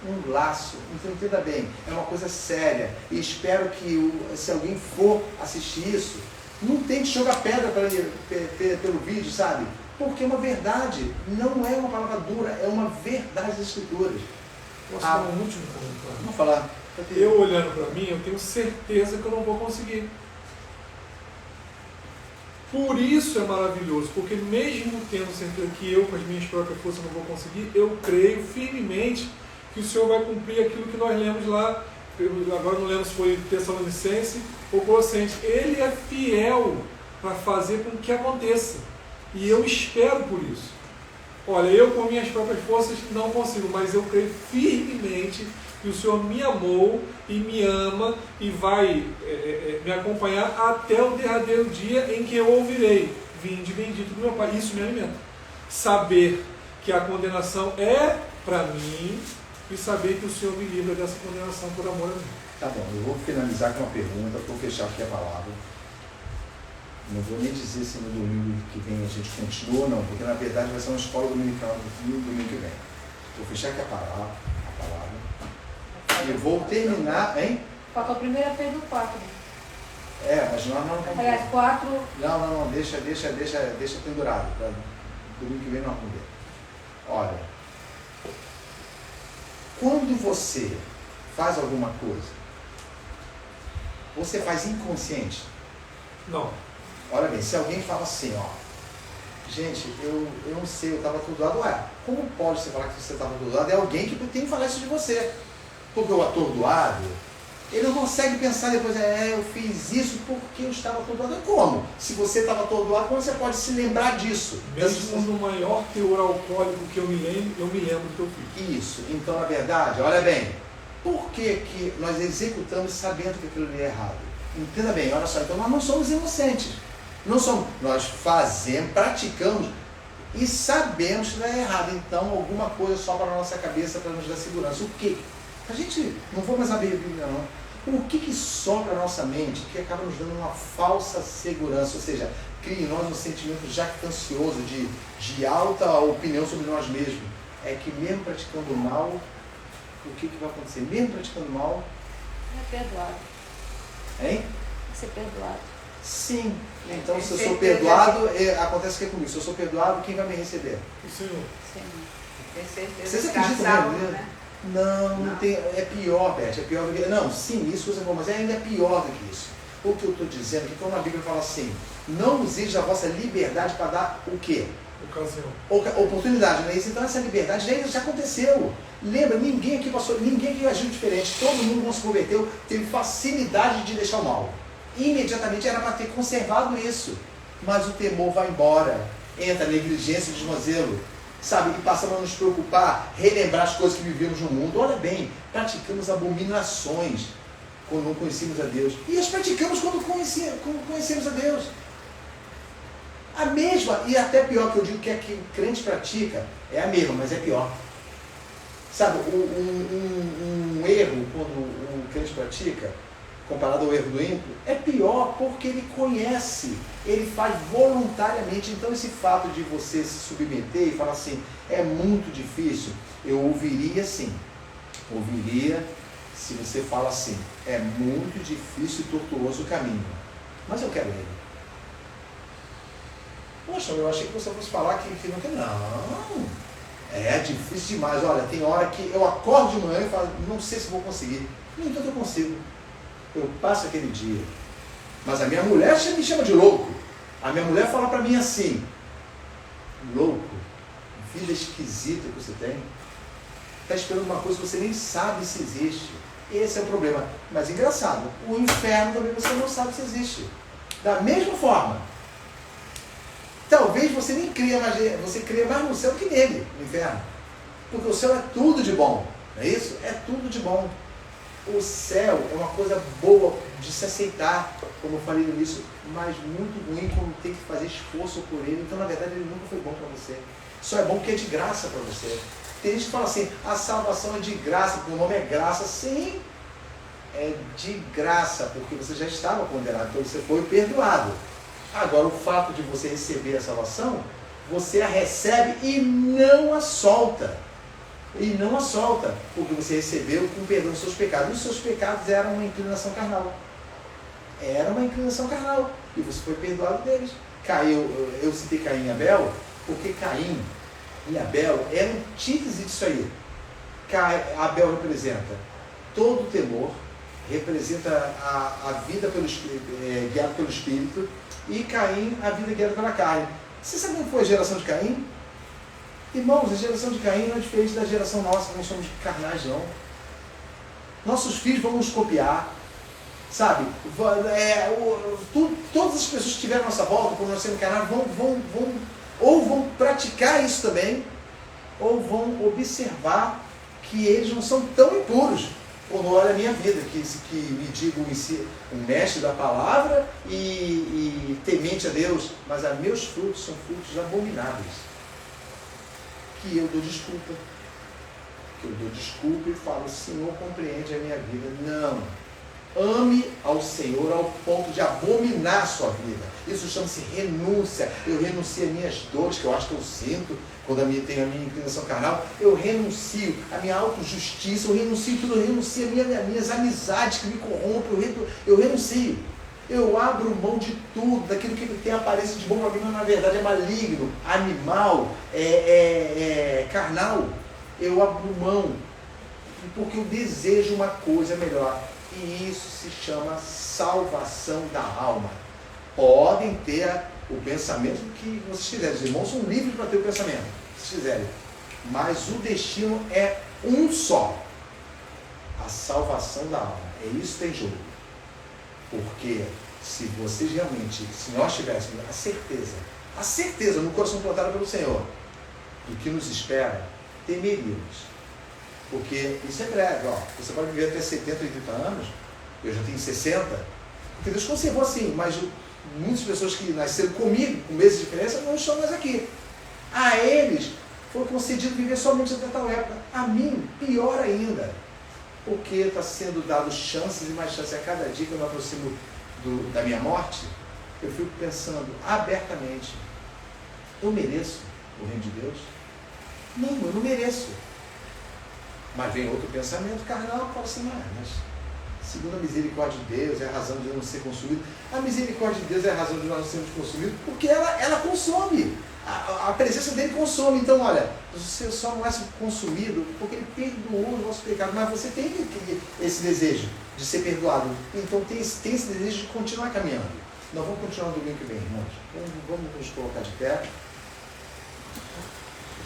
[SPEAKER 1] Um laço. Então entenda bem, é uma coisa séria. E espero que se alguém for assistir isso, não tente jogar pedra pelo vídeo, sabe? Porque é uma verdade, não é uma palavra dura, é uma verdade das Escrituras.
[SPEAKER 2] Posso dar um último comentário?
[SPEAKER 1] Vamos falar.
[SPEAKER 2] Eu olhando para mim, eu tenho certeza que eu não vou conseguir. Por isso é maravilhoso, porque mesmo tendo certeza que eu, com as minhas próprias forças, não vou conseguir, eu creio firmemente que o Senhor vai cumprir aquilo que nós lemos lá. Agora não lembro se foi Tessalonicense ou Colossenses. Ele é fiel para fazer com que aconteça. E eu espero por isso. Olha, eu com minhas próprias forças não consigo, mas eu creio firmemente que o Senhor me amou e me ama e vai me acompanhar até o derradeiro dia em que eu ouvirei: vinde bendito do meu Pai. Isso me alimenta. Saber que a condenação é para mim e saber que o Senhor me livra dessa condenação por amor a mim.
[SPEAKER 1] Tá bom, eu vou finalizar com uma pergunta para fechar aqui a palavra. Não vou nem dizer se no domingo que vem a gente continua ou não, porque na verdade vai ser uma escola dominical no domingo que vem. Vou fechar aqui a palavra. E vou terminar, hein?
[SPEAKER 6] Falta a primeira vez do 4.
[SPEAKER 1] Mas nós não vamos.
[SPEAKER 6] Aliás, 4.
[SPEAKER 1] Não, deixa pendurado. Para domingo que vem nós vamos ver. Olha, quando você faz alguma coisa, você faz inconsciente?
[SPEAKER 2] Não.
[SPEAKER 1] Olha bem, se alguém fala assim, gente, eu não sei, eu estava atordoado. Como pode você falar que você estava atordoado? É alguém que tem que falar isso de você. Porque o atordoado, ele não consegue pensar depois, eu fiz isso porque eu estava atordoado. Como? Se você estava atordoado, como você pode se lembrar disso?
[SPEAKER 2] Mesmo no maior teor alcoólico que eu me lembro do que eu fiz.
[SPEAKER 1] Isso. Então, na verdade, olha bem, por que nós executamos sabendo que aquilo ali é errado? Entenda bem, olha só, então nós não somos inocentes. Nós fazemos, praticamos e sabemos que não é errado. Então, alguma coisa sobra na nossa cabeça para nos dar segurança. O quê? A gente não vou mais abrir a Bíblia, não. O que sobra na nossa mente que acaba nos dando uma falsa segurança? Ou seja, cria em nós um sentimento jactancioso de alta opinião sobre nós mesmos. É que mesmo praticando mal, o que vai acontecer? Mesmo praticando mal...
[SPEAKER 6] É perdoado.
[SPEAKER 1] Hein?
[SPEAKER 6] Ser perdoado.
[SPEAKER 1] Sim. Então, se eu sou perdoado, acontece o que comigo? Se eu sou perdoado, quem vai me receber?
[SPEAKER 2] O Senhor.
[SPEAKER 6] Sim.
[SPEAKER 4] Tem certeza.
[SPEAKER 1] Vocês
[SPEAKER 4] que
[SPEAKER 1] acreditam
[SPEAKER 4] mesmo,
[SPEAKER 1] né? Não tem. É pior, Beth. É pior do que. Não, sim, isso você falou, mas ainda é pior do que isso. O que eu estou dizendo é que quando a Bíblia fala assim, não useis a vossa liberdade para dar o quê?
[SPEAKER 2] Ocasião.
[SPEAKER 1] Oportunidade, não é isso? Então essa liberdade já aconteceu. Lembra, ninguém aqui passou, ninguém aqui agiu diferente. Todo mundo não se converteu, teve facilidade de deixar o mal. Imediatamente era para ter conservado isso. Mas o temor vai embora. Entra a negligência, o desmazelo. Sabe, e passamos a nos preocupar, relembrar as coisas que vivemos no mundo. Olha bem, praticamos abominações quando não conhecemos a Deus. E as praticamos quando conhecemos a Deus. A mesma, e até pior que eu digo que o crente pratica, é a mesma, mas é pior. Sabe, um erro quando um crente pratica, comparado ao erro do ímpio, é pior porque ele conhece, ele faz voluntariamente. Então esse fato de você se submeter e falar assim, é muito difícil, eu ouviria sim. Ouviria se você fala assim, é muito difícil e tortuoso o caminho, mas eu quero ele. Poxa, eu achei que você fosse falar que não quer. Não, é difícil demais. Olha, tem hora que eu acordo de manhã e falo, não sei se vou conseguir. No entanto, eu consigo. Eu passo aquele dia. Mas a minha mulher me chama de louco. A minha mulher fala para mim assim: louco, vida esquisita que você tem. Está esperando uma coisa que você nem sabe se existe. Esse é o problema. Mas engraçado, o inferno também você não sabe se existe. Da mesma forma, talvez você nem cria mais, você cria mais no céu que nele, no inferno. Porque o céu é tudo de bom, não é isso? É tudo de bom. O céu é uma coisa boa de se aceitar, como eu falei no início, mas muito ruim quando tem que fazer esforço por ele. Então, na verdade, ele nunca foi bom para você. Só é bom porque é de graça para você. Tem gente que fala assim: a salvação é de graça, porque o nome é graça. Sim, é de graça, porque você já estava condenado, então você foi perdoado. Agora, o fato de você receber a salvação, você a recebe e não a solta. E não a solta, porque você recebeu com perdão dos seus pecados. Os seus pecados eram uma inclinação carnal. Era uma inclinação carnal. E você foi perdoado deles. Eu citei Caim e Abel, porque Caim e Abel é antítese disso aí. Abel representa todo o temor, representa a vida guiada pelo Espírito, e Caim, a vida guiada pela carne. Você sabe como foi a geração de Caim? Irmãos, a geração de Caim não é diferente da geração nossa, não somos carnais, não. Nossos filhos vão nos copiar, sabe? Todas as pessoas que tiveram a nossa volta, quando nós somos carnais, ou vão praticar isso também, ou vão observar que eles não são tão impuros. Quando olha a minha vida, que me digo um mestre da palavra e temente a Deus, mas os meus frutos são frutos abomináveis. Que eu dou desculpa. E falo: Senhor, compreende a minha vida. Não. Ame ao Senhor ao ponto de abominar a sua vida. Isso chama-se renúncia. Eu renuncio às minhas dores, que eu acho que eu sinto quando tenho a minha inclinação carnal. Eu renuncio à minha autojustiça, eu renuncio tudo, eu renuncio às minhas amizades que me corrompem, eu renuncio. Eu abro mão de tudo, daquilo que tem aparência de bom para mim, mas na verdade é maligno, animal, carnal. Eu abro mão, porque eu desejo uma coisa melhor. E isso se chama salvação da alma. Podem ter o pensamento que vocês quiserem. Os irmãos são livres para ter o pensamento, se quiserem. Mas o destino é um só. A salvação da alma. É isso que tem jogo. Porque se vocês realmente, se nós tivéssemos a certeza no coração plantado pelo Senhor, do que nos espera, temeríamos. Porque isso é breve, você pode viver até 70, 80 anos, eu já tenho 60, porque Deus conservou assim, mas muitas pessoas que nasceram comigo, com meses de diferença, não estão mais aqui. A eles foi concedido viver somente até tal época. A mim, pior ainda, porque está sendo dado chances e mais chances. A cada dia que eu me aproximo da minha morte, eu fico pensando abertamente: eu mereço o reino de Deus? Não, eu não mereço. Mas vem outro pensamento carnal que fala assim: mas segundo a misericórdia de Deus é a razão de eu não ser consumido. A misericórdia de Deus é a razão de nós não sermos consumidos, porque ela consome. A presença dele consome. Então, olha, você só não é consumido porque ele perdoou o nosso pecado. Mas você tem esse desejo de ser perdoado. Então tem esse desejo de continuar caminhando. Nós vamos continuar no domingo que vem, irmãos. Vamos nos colocar de pé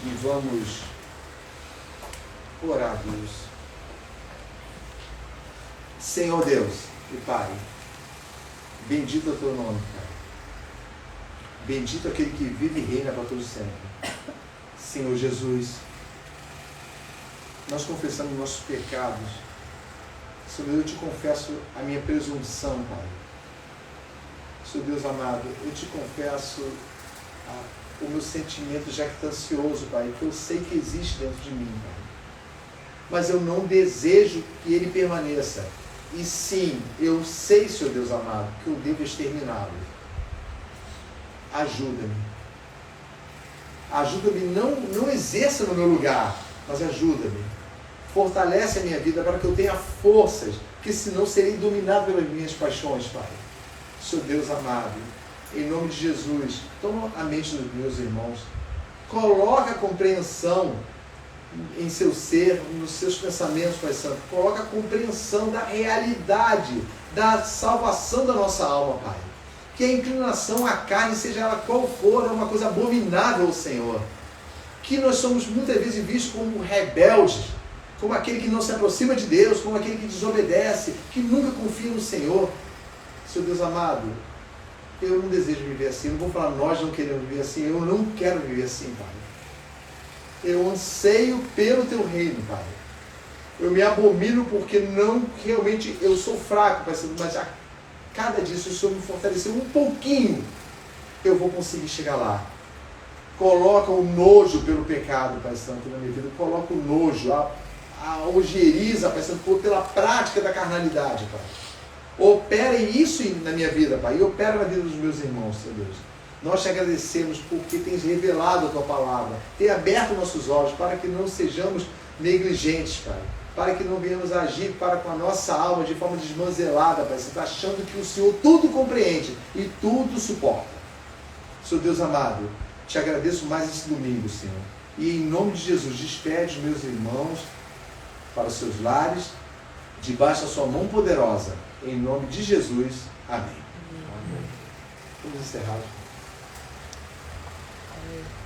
[SPEAKER 1] e vamos orar a Deus. Senhor Deus e Pai, bendito é o teu nome, Pai. Bendito aquele que vive e reina para todos sempre. Senhor Jesus, nós confessamos nossos pecados. Senhor, eu te confesso a minha presunção, Pai. Senhor Deus amado, eu te confesso o meu sentimento jactancioso, Pai, que eu sei que existe dentro de mim, Pai. Mas eu não desejo que ele permaneça. E sim, eu sei, Senhor Deus amado, que eu devo exterminá-lo. Ajuda-me. Ajuda-me, não exerça no meu lugar, mas ajuda-me. Fortalece a minha vida para que eu tenha forças, porque senão serei dominado pelas minhas paixões, Pai. Senhor Deus amado, em nome de Jesus, toma a mente dos meus irmãos, coloca a compreensão em seu ser, nos seus pensamentos, Pai Santo, coloca a compreensão da realidade, da salvação da nossa alma, Pai. que a inclinação à carne, seja ela qual for, é uma coisa abominável ao Senhor. Que nós somos muitas vezes vistos como rebeldes, como aquele que não se aproxima de Deus, como aquele que desobedece, que nunca confia no Senhor. Seu Deus amado, eu não desejo viver assim. Eu não vou falar nós não queremos viver assim. Eu não quero viver assim, Pai. Eu anseio pelo Teu reino, Pai. Eu me abomino porque não realmente eu sou fraco, Pai Santo, mas a cada dia, se o Senhor me fortalecer um pouquinho, eu vou conseguir chegar lá. Coloca o nojo pelo pecado, Pai Santo, na minha vida. Coloca o nojo, a ojeriza, Pai Santo, pela prática da carnalidade, Pai. Opera isso na minha vida, Pai, e opera na vida dos meus irmãos, Senhor Deus. Nós te agradecemos porque tens revelado a Tua palavra, tem aberto nossos olhos para que não sejamos negligentes, Pai, para que não venhamos agir para com a nossa alma de forma desmanzelada, Pai, você está achando que o Senhor tudo compreende e tudo suporta. Senhor Deus amado, te agradeço mais esse domingo, Senhor, e em nome de Jesus, despede os meus irmãos para os seus lares, debaixo da sua mão poderosa, em nome de Jesus, amém. Amém. Vamos encerrar. Amém.